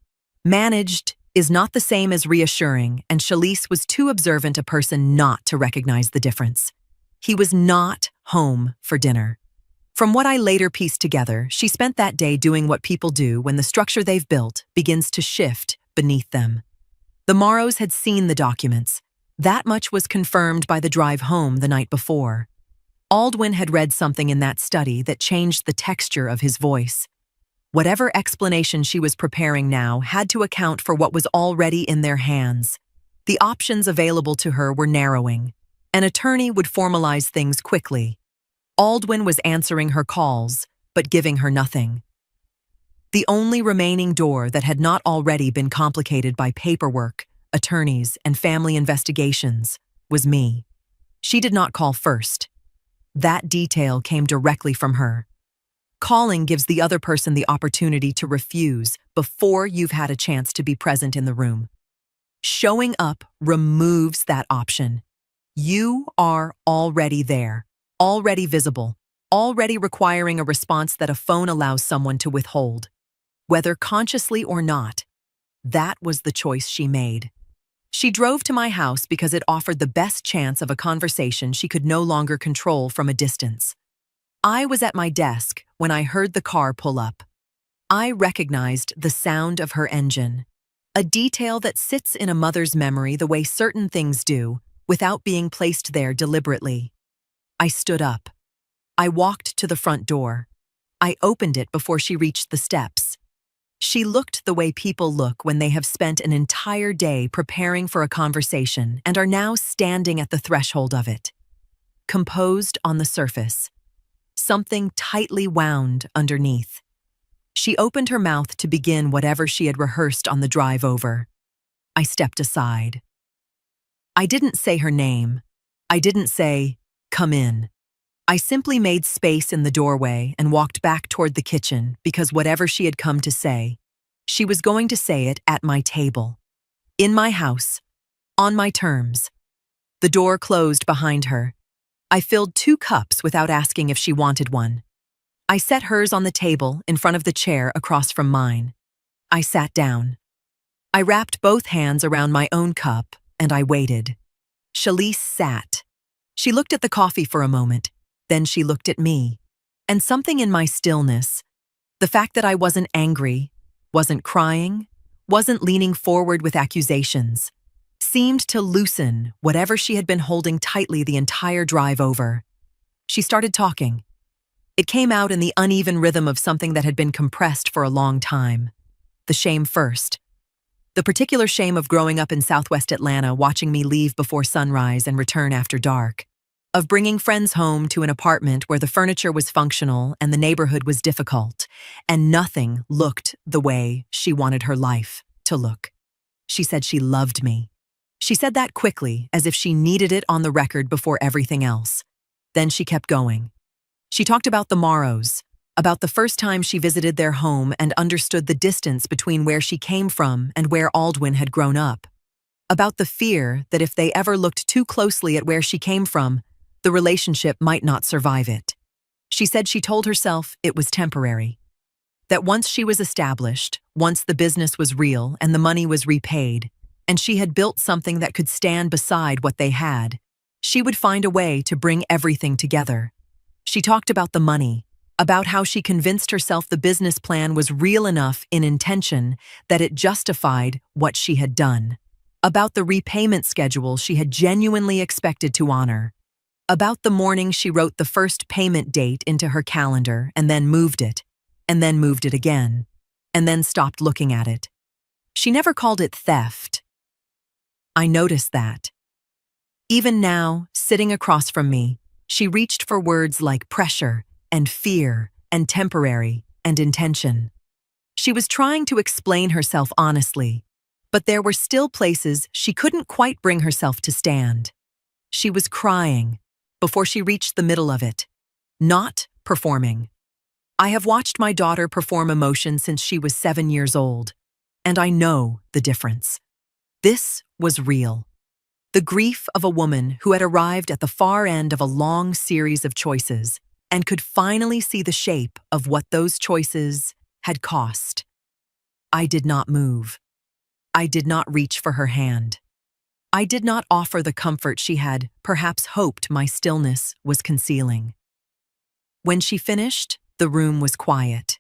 Managed is not the same as reassuring, and Shalise was too observant a person not to recognize the difference. He was not home for dinner. From what I later pieced together, she spent that day doing what people do when the structure they've built begins to shift beneath them. The Morrows had seen the documents. That much was confirmed by the drive home the night before. Aldwin had read something in that study that changed the texture of his voice. Whatever explanation she was preparing now had to account for what was already in their hands. The options available to her were narrowing. An attorney would formalize things quickly. Aldwin was answering her calls, but giving her nothing. The only remaining door that had not already been complicated by paperwork, attorneys, and family investigations was me. She did not call first. That detail came directly from her. Calling gives the other person the opportunity to refuse before you've had a chance to be present in the room. Showing up removes that option. You are already there, already visible, already requiring a response that a phone allows someone to withhold. Whether consciously or not, that was the choice she made. She drove to my house because it offered the best chance of a conversation she could no longer control from a distance. I was at my desk when I heard the car pull up. I recognized the sound of her engine, a detail that sits in a mother's memory the way certain things do, without being placed there deliberately. I stood up. I walked to the front door. I opened it before she reached the steps. She looked the way people look when they have spent an entire day preparing for a conversation and are now standing at the threshold of it. Composed on the surface, something tightly wound underneath. She opened her mouth to begin whatever she had rehearsed on the drive over. I stepped aside. I didn't say her name. I didn't say, "Come in." I simply made space in the doorway and walked back toward the kitchen because whatever she had come to say, she was going to say it at my table. In my house. On my terms. The door closed behind her. I filled 2 cups without asking if she wanted one. I set hers on the table in front of the chair across from mine. I sat down. I wrapped both hands around my own cup and I waited. Shalise sat. She looked at the coffee for a moment, then she looked at me. And something in my stillness, the fact that I wasn't angry, wasn't crying, wasn't leaning forward with accusations, seemed to loosen whatever she had been holding tightly the entire drive over. She started talking. It came out in the uneven rhythm of something that had been compressed for a long time. The shame first. The particular shame of growing up in Southwest Atlanta, watching me leave before sunrise and return after dark. Of bringing friends home to an apartment where the furniture was functional and the neighborhood was difficult, and nothing looked the way she wanted her life to look. She said she loved me. She said that quickly, as if she needed it on the record before everything else. Then she kept going. She talked about the Morrows, about the first time she visited their home and understood the distance between where she came from and where Aldwin had grown up. About the fear that if they ever looked too closely at where she came from, the relationship might not survive it. She said she told herself it was temporary. That once she was established, once the business was real and the money was repaid, and she had built something that could stand beside what they had, she would find a way to bring everything together. She talked about the money, about how she convinced herself the business plan was real enough in intention that it justified what she had done, about the repayment schedule she had genuinely expected to honor, about the morning she wrote the first payment date into her calendar and then moved it again, and then stopped looking at it. She never called it theft. I noticed that. Even now, sitting across from me, she reached for words like pressure and fear and temporary and intention. She was trying to explain herself honestly, but there were still places she couldn't quite bring herself to stand. She was crying before she reached the middle of it, not performing. I have watched my daughter perform emotion since she was 7 years old, and I know the difference. This was real. The grief of a woman who had arrived at the far end of a long series of choices and could finally see the shape of what those choices had cost. I did not move. I did not reach for her hand. I did not offer the comfort she had perhaps hoped my stillness was concealing. When she finished, the room was quiet.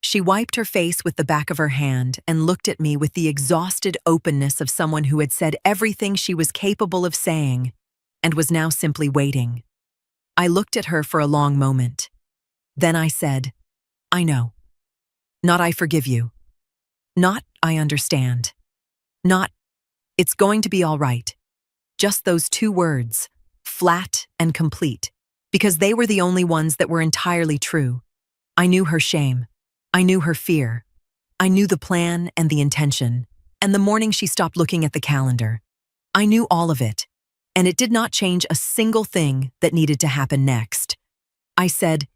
She wiped her face with the back of her hand and looked at me with the exhausted openness of someone who had said everything she was capable of saying and was now simply waiting. I looked at her for a long moment. Then I said, "I know. Not I forgive you. Not I understand. Not it's going to be all right." Just those two words, flat and complete, because they were the only ones that were entirely true. I knew her shame. I knew her fear. I knew the plan and the intention, and the morning she stopped looking at the calendar. I knew all of it, and it did not change a single thing that needed to happen next. I said,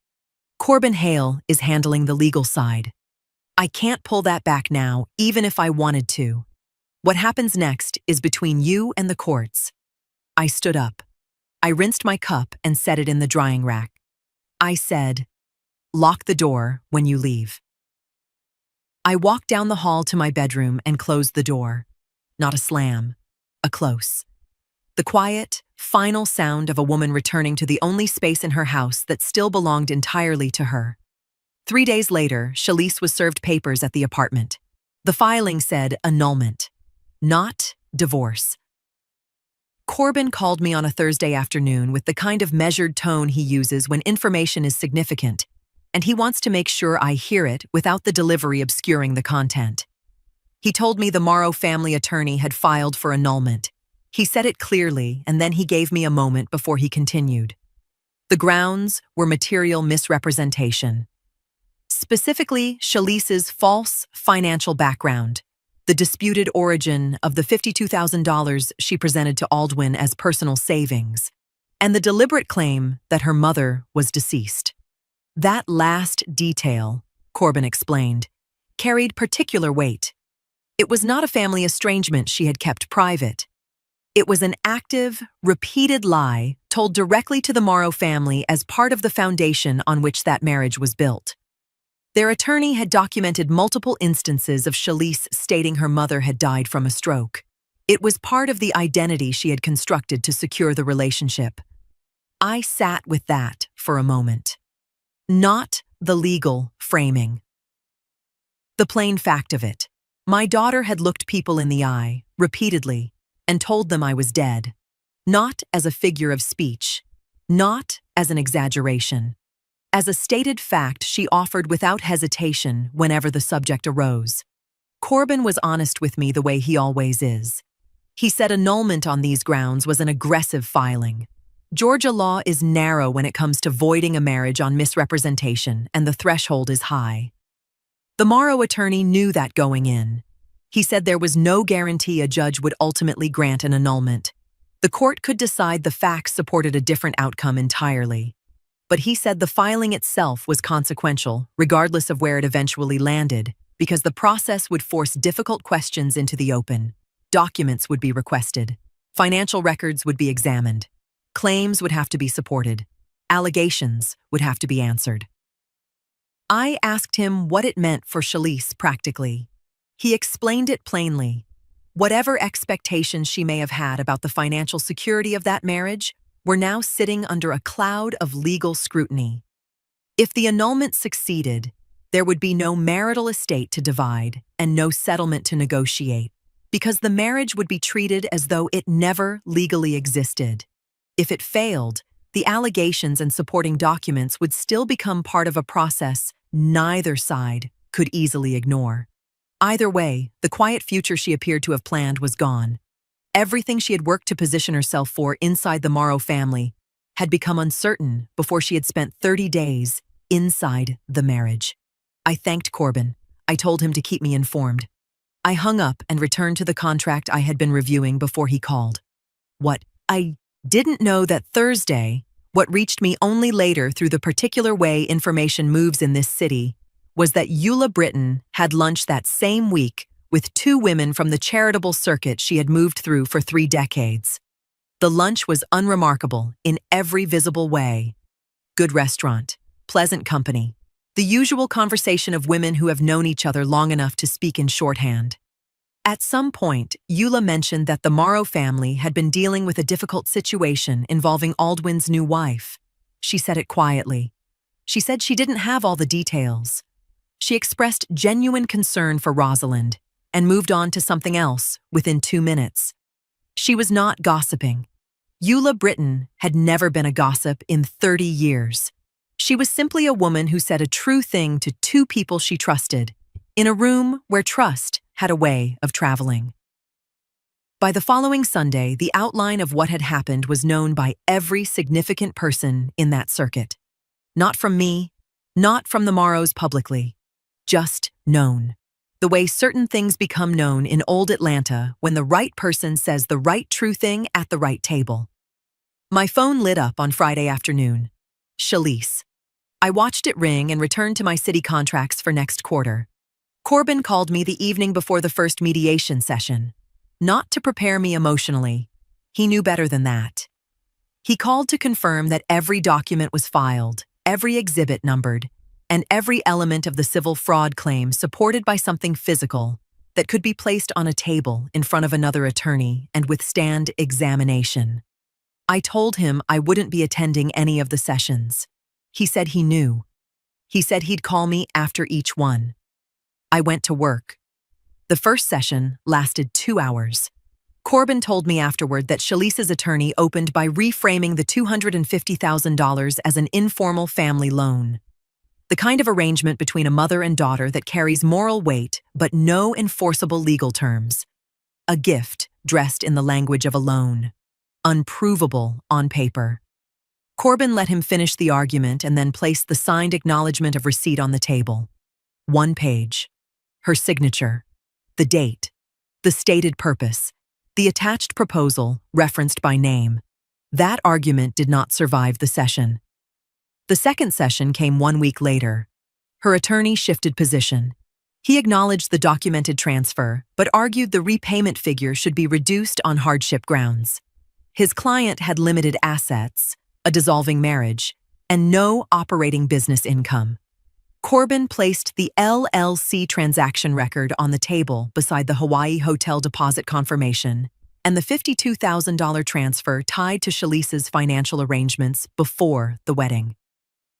"Corbin Hale is handling the legal side. I can't pull that back now, even if I wanted to. What happens next is between you and the courts." I stood up. I rinsed my cup and set it in the drying rack. I said, "Lock the door when you leave." I walked down the hall to my bedroom and closed the door. Not a slam, a close. The quiet, final sound of a woman returning to the only space in her house that still belonged entirely to her. 3 days later, Shalise was served papers at the apartment. The filing said annulment, not divorce. Corbin called me on a Thursday afternoon with the kind of measured tone he uses when information is significant, and he wants to make sure I hear it without the delivery obscuring the content. He told me the Morrow family attorney had filed for annulment. He said it clearly, and then he gave me a moment before he continued. The grounds were material misrepresentation. Specifically, Shalise's false financial background, the disputed origin of the $52,000 she presented to Aldwin as personal savings, and the deliberate claim that her mother was deceased. That last detail, Corbin explained, carried particular weight. It was not a family estrangement she had kept private. It was an active, repeated lie told directly to the Morrow family as part of the foundation on which that marriage was built. Their attorney had documented multiple instances of Shalise stating her mother had died from a stroke. It was part of the identity she had constructed to secure the relationship. I sat with that for a moment. Not the legal framing. The plain fact of it. My daughter had looked people in the eye, repeatedly, and told them I was dead. Not as a figure of speech. Not as an exaggeration. As a stated fact she offered without hesitation whenever the subject arose. Corbin was honest with me the way he always is. He said annulment on these grounds was an aggressive filing. Georgia law is narrow when it comes to voiding a marriage on misrepresentation, and the threshold is high. The Morrow attorney knew that going in. He said there was no guarantee a judge would ultimately grant an annulment. The court could decide the facts supported a different outcome entirely. But he said the filing itself was consequential, regardless of where it eventually landed, because the process would force difficult questions into the open. Documents would be requested. Financial records would be examined. Claims would have to be supported. Allegations would have to be answered. I asked him what it meant for Shalise practically. He explained it plainly. Whatever expectations she may have had about the financial security of that marriage were now sitting under a cloud of legal scrutiny. If the annulment succeeded, there would be no marital estate to divide and no settlement to negotiate, because the marriage would be treated as though it never legally existed. If it failed, the allegations and supporting documents would still become part of a process neither side could easily ignore. Either way, the quiet future she appeared to have planned was gone. Everything she had worked to position herself for inside the Morrow family had become uncertain before she had spent 30 days inside the marriage. I thanked Corbin. I told him to keep me informed. I hung up and returned to the contract I had been reviewing before he called. What I didn't know that Thursday, what reached me only later through the particular way information moves in this city, was that Eula Britton had lunch that same week with 2 women from the charitable circuit she had moved through for 3 decades. The lunch was unremarkable in every visible way. Good restaurant, pleasant company, the usual conversation of women who have known each other long enough to speak in shorthand. At some point, Eula mentioned that the Morrow family had been dealing with a difficult situation involving Aldwin's new wife. She said it quietly. She said she didn't have all the details. She expressed genuine concern for Rosalind and moved on to something else within 2 minutes. She was not gossiping. Eula Britton had never been a gossip in 30 years. She was simply a woman who said a true thing to two people she trusted, in a room where trust had a way of traveling. By the following Sunday, the outline of what had happened was known by every significant person in that circuit. Not from me, not from the Morrows publicly, just known. The way certain things become known in old Atlanta when the right person says the right true thing at the right table. My phone lit up on Friday afternoon. Shalise. I watched it ring and returned to my city contracts for next quarter. Corbin called me the evening before the first mediation session. Not to prepare me emotionally. He knew better than that. He called to confirm that every document was filed, every exhibit numbered, and every element of the civil fraud claim supported by something physical that could be placed on a table in front of another attorney and withstand examination. I told him I wouldn't be attending any of the sessions. He said he knew. He said he'd call me after each one. I went to work. The first session lasted 2 hours. Corbin told me afterward that Shalice's attorney opened by reframing the $250,000 as an informal family loan. The kind of arrangement between a mother and daughter that carries moral weight but no enforceable legal terms. A gift dressed in the language of a loan. Unprovable on paper. Corbin let him finish the argument and then placed the signed acknowledgement of receipt on the table. 1 page. Her signature. The date. The stated purpose. The attached proposal, referenced by name. That argument did not survive the session. The second session came 1 week later. Her attorney shifted position. He acknowledged the documented transfer, but argued the repayment figure should be reduced on hardship grounds. His client had limited assets, a dissolving marriage, and no operating business income. Corbin placed the LLC transaction record on the table beside the Hawaii hotel deposit confirmation and the $52,000 transfer tied to Shalice's financial arrangements before the wedding.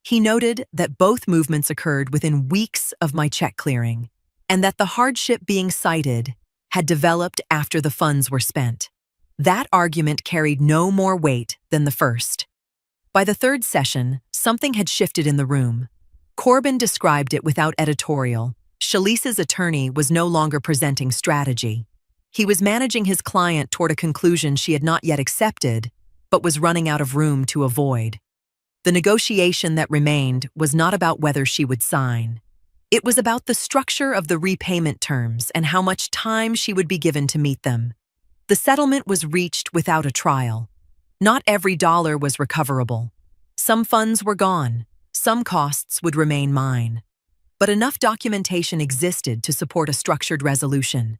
He noted that both movements occurred within weeks of my check clearing, and that the hardship being cited had developed after the funds were spent. That argument carried no more weight than the first. By the third session, something had shifted in the room. Corbin described it without editorial. Shalice's attorney was no longer presenting strategy. He was managing his client toward a conclusion she had not yet accepted, but was running out of room to avoid. The negotiation that remained was not about whether she would sign. It was about the structure of the repayment terms and how much time she would be given to meet them. The settlement was reached without a trial. Not every dollar was recoverable. Some funds were gone. Some costs would remain mine. But enough documentation existed to support a structured resolution.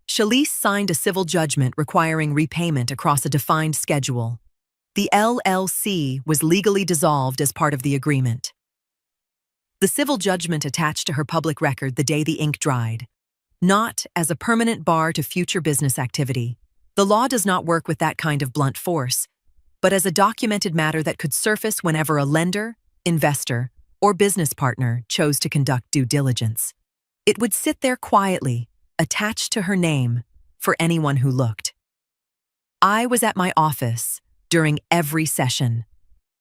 Shalise signed a civil judgment requiring repayment across a defined schedule. The LLC was legally dissolved as part of the agreement. The civil judgment attached to her public record the day the ink dried. Not as a permanent bar to future business activity. The law does not work with that kind of blunt force, but as a documented matter that could surface whenever a lender, investor, or business partner chose to conduct due diligence. It would sit there quietly, attached to her name, for anyone who looked. I was at my office during every session.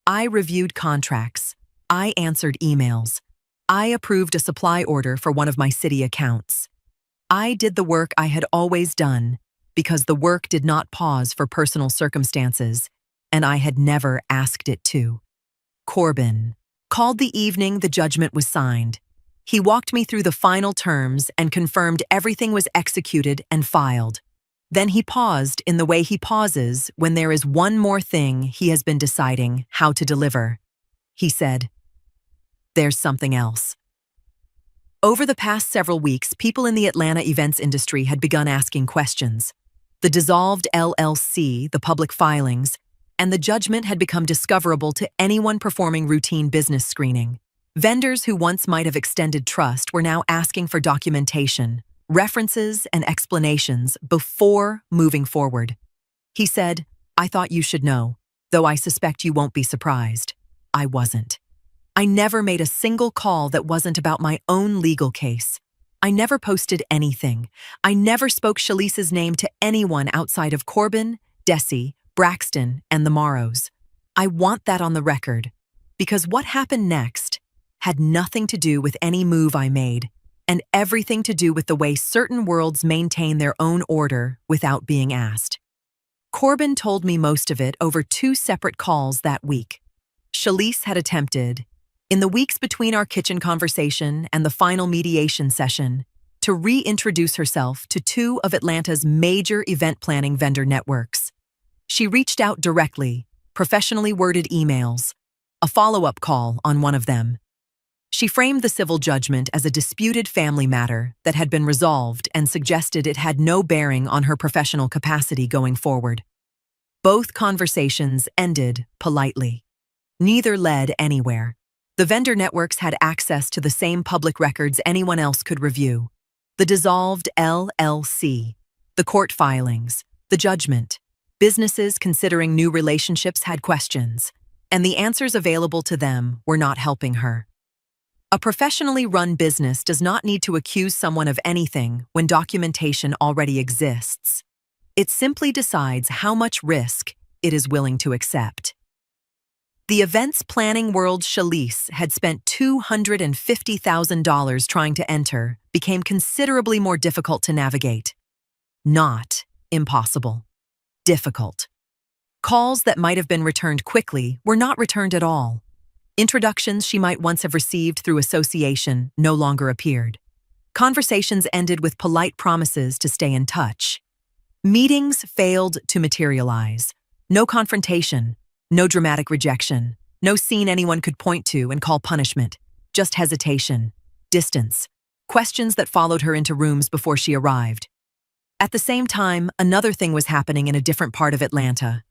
I reviewed contracts. I answered emails. I approved a supply order for one of my city accounts. I did the work I had always done because the work did not pause for personal circumstances, and I had never asked it to. Corbin called the evening the judgment was signed. He walked me through the final terms and confirmed everything was executed and filed. Then he paused in the way he pauses when there is one more thing he has been deciding how to deliver. He said, "There's something else." Over the past several weeks, people in the Atlanta events industry had begun asking questions. The dissolved LLC, the public filings, and the judgment had become discoverable to anyone performing routine business screening. Vendors who once might have extended trust were now asking for documentation, references and explanations before moving forward. He said, "I thought you should know, though I suspect you won't be surprised." I wasn't. I never made a single call that wasn't about my own legal case. I never posted anything. I never spoke Shalice's name to anyone outside of Corbin, Desi, Braxton, and the Morrows. I want that on the record, because what happened next had nothing to do with any move I made, and everything to do with the way certain worlds maintain their own order without being asked. Corbin told me most of it over 2 separate calls that week. Shalise had attempted, in the weeks between our kitchen conversation and the final mediation session, to reintroduce herself to 2 of Atlanta's major event planning vendor networks. She reached out directly, professionally worded emails, a follow-up call on one of them. She framed the civil judgment as a disputed family matter that had been resolved and suggested it had no bearing on her professional capacity going forward. Both conversations ended politely. Neither led anywhere. The vendor networks had access to the same public records anyone else could review. The dissolved LLC, the court filings, the judgment. Businesses considering new relationships had questions, and the answers available to them were not helping her. A professionally run business does not need to accuse someone of anything when documentation already exists. It simply decides how much risk it is willing to accept. The events planning world Shalise had spent $250,000 trying to enter became considerably more difficult to navigate. Not impossible. Difficult. Calls that might have been returned quickly were not returned at all. Introductions she might once have received through association no longer appeared. Conversations ended with polite promises to stay in touch. Meetings failed to materialize. No confrontation. No dramatic rejection, no scene anyone could point to and call punishment, just hesitation, distance, questions that followed her into rooms before she arrived. At the same time, another thing was happening in a different part of Atlanta.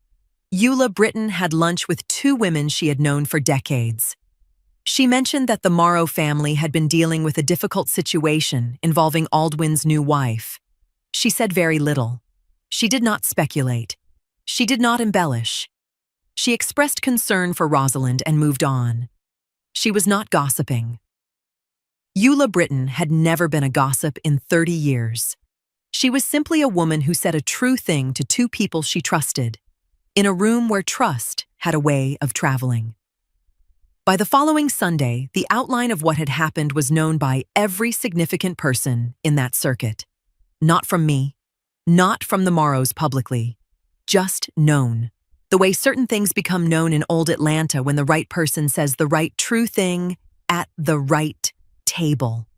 Eula Britton had lunch with 2 women she had known for decades. She mentioned that the Morrow family had been dealing with a difficult situation involving Aldwin's new wife. She said very little. She did not speculate. She did not embellish. She expressed concern for Rosalind and moved on. She was not gossiping. Eula Britton had never been a gossip in 30 years. She was simply a woman who said a true thing to 2 people she trusted, in a room where trust had a way of traveling. By the following Sunday, the outline of what had happened was known by every significant person in that circuit. Not from me, not from the Morrows publicly, just known. The way certain things become known in old Atlanta when the right person says the right true thing at the right table.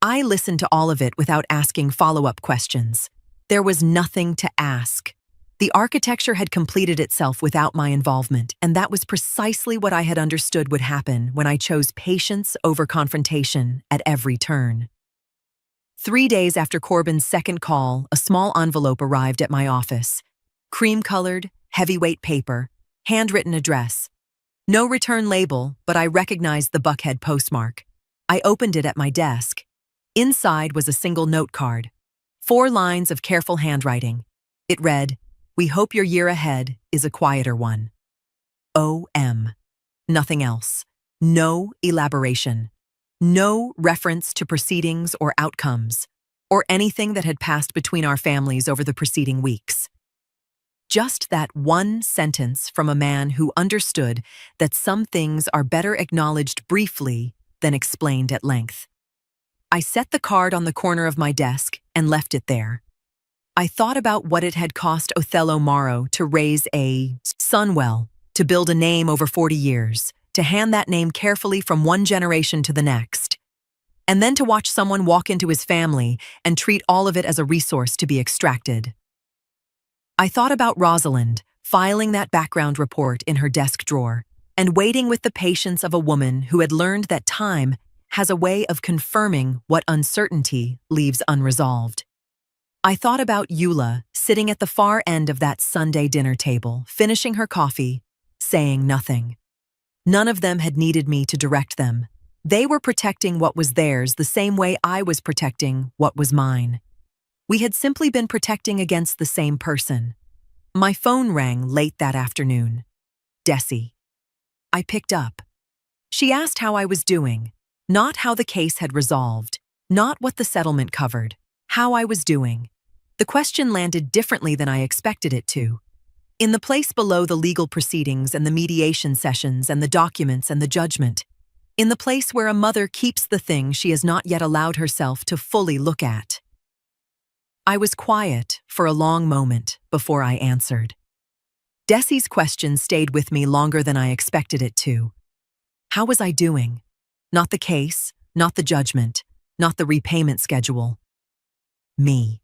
I listened to all of it without asking follow-up questions. There was nothing to ask. The architecture had completed itself without my involvement, and that was precisely what I had understood would happen when I chose patience over confrontation at every turn. 3 days after Corbin's second call, a small envelope arrived at my office. Cream-colored, heavyweight paper, handwritten address. No return label, but I recognized the Buckhead postmark. I opened it at my desk. Inside was a single note card. 4 lines of careful handwriting. It read, "We hope your year ahead is a quieter one." O.M. Nothing else. No elaboration. No reference to proceedings or outcomes, or anything that had passed between our families over the preceding weeks. Just that one sentence from a man who understood that some things are better acknowledged briefly than explained at length. I set the card on the corner of my desk and left it there. I thought about what it had cost Othello Morrow to raise a son well, to build a name over 40 years, to hand that name carefully from one generation to the next, and then to watch someone walk into his family and treat all of it as a resource to be extracted. I thought about Rosalind, filing that background report in her desk drawer, and waiting with the patience of a woman who had learned that time has a way of confirming what uncertainty leaves unresolved. I thought about Eula sitting at the far end of that Sunday dinner table, finishing her coffee, saying nothing. None of them had needed me to direct them. They were protecting what was theirs the same way I was protecting what was mine. We had simply been protecting against the same person. My phone rang late that afternoon. Desi. I picked up. She asked how I was doing, not how the case had resolved, not what the settlement covered, how I was doing. The question landed differently than I expected it to. In the place below the legal proceedings and the mediation sessions and the documents and the judgment. In the place where a mother keeps the thing she has not yet allowed herself to fully look at. I was quiet for a long moment before I answered. Desi's question stayed with me longer than I expected it to. How was I doing? Not the case, not the judgment, not the repayment schedule. Me.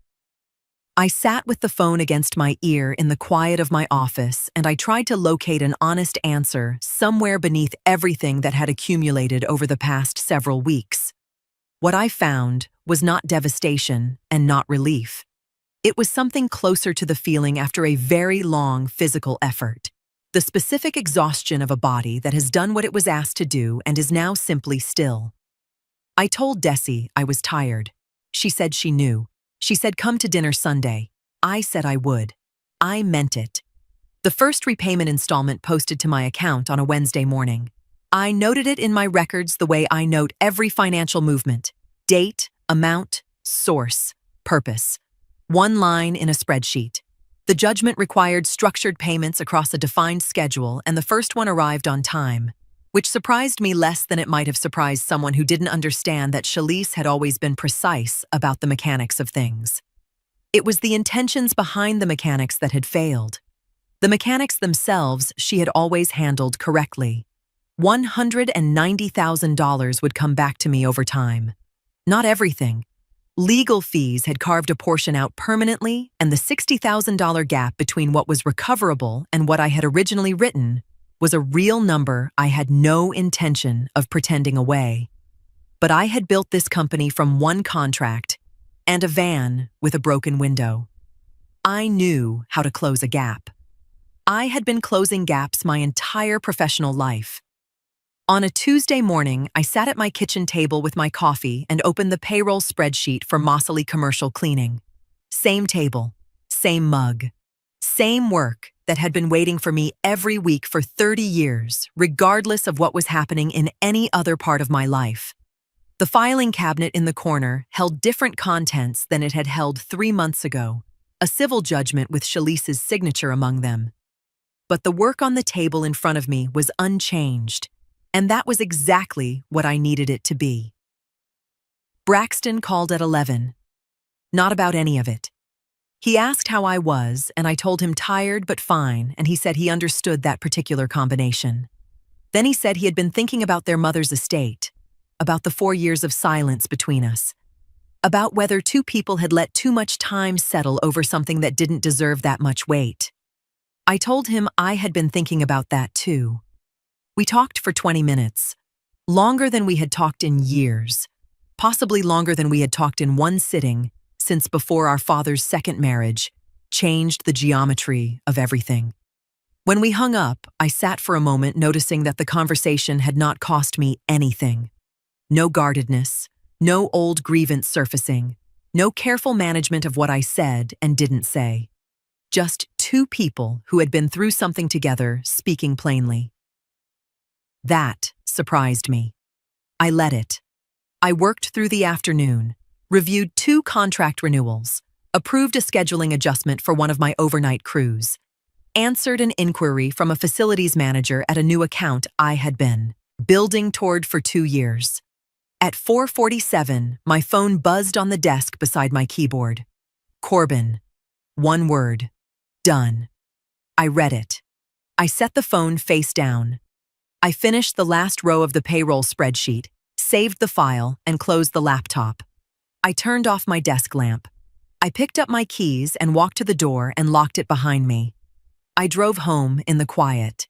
I sat with the phone against my ear in the quiet of my office, and I tried to locate an honest answer somewhere beneath everything that had accumulated over the past several weeks. What I found was not devastation and not relief. It was something closer to the feeling after a very long physical effort. The specific exhaustion of a body that has done what it was asked to do and is now simply still. I told Desi I was tired. She said she knew. She said come to dinner Sunday. I said I would. I meant it. The first repayment installment posted to my account on a Wednesday morning. I noted it in my records the way I note every financial movement. Date, amount, source, purpose. One line in a spreadsheet. The judgment required structured payments across a defined schedule, and the first one arrived on time, which surprised me less than it might have surprised someone who didn't understand that Shalise had always been precise about the mechanics of things. It was the intentions behind the mechanics that had failed. The mechanics themselves she had always handled correctly. $190,000 would come back to me over time. Not everything. Legal fees had carved a portion out permanently, and the $60,000 gap between what was recoverable and what I had originally written was a real number I had no intention of pretending away. But I had built this company from one contract and a van with a broken window. I knew how to close a gap. I had been closing gaps my entire professional life. On a Tuesday morning, I sat at my kitchen table with my coffee and opened the payroll spreadsheet for Mossley Commercial Cleaning. Same table, same mug, same work that had been waiting for me every week for 30 years, regardless of what was happening in any other part of my life. The filing cabinet in the corner held different contents than it had held 3 months ago, a civil judgment with Shalise's signature among them. But the work on the table in front of me was unchanged, and that was exactly what I needed it to be. Braxton called at 11. Not about any of it. He asked how I was, and I told him tired but fine, and he said he understood that particular combination. Then he said he had been thinking about their mother's estate, about the 4 years of silence between us, about whether two people had let too much time settle over something that didn't deserve that much weight. I told him I had been thinking about that too. We talked for 20 minutes, longer than we had talked in years, possibly longer than we had talked in one sitting since before our father's second marriage changed the geometry of everything. When we hung up, I sat for a moment noticing that the conversation had not cost me anything. No guardedness, no old grievance surfacing, no careful management of what I said and didn't say. Just two people who had been through something together speaking plainly. That surprised me. I let it. I worked through the afternoon, reviewed 2 contract renewals, approved a scheduling adjustment for one of my overnight crews, answered an inquiry from a facilities manager at a new account I had been building toward for 2 years. At 4:47, my phone buzzed on the desk beside my keyboard. Corbin. 1 word. Done. I read it. I set the phone face down. I finished the last row of the payroll spreadsheet, saved the file, and closed the laptop. I turned off my desk lamp. I picked up my keys and walked to the door and locked it behind me. I drove home in the quiet.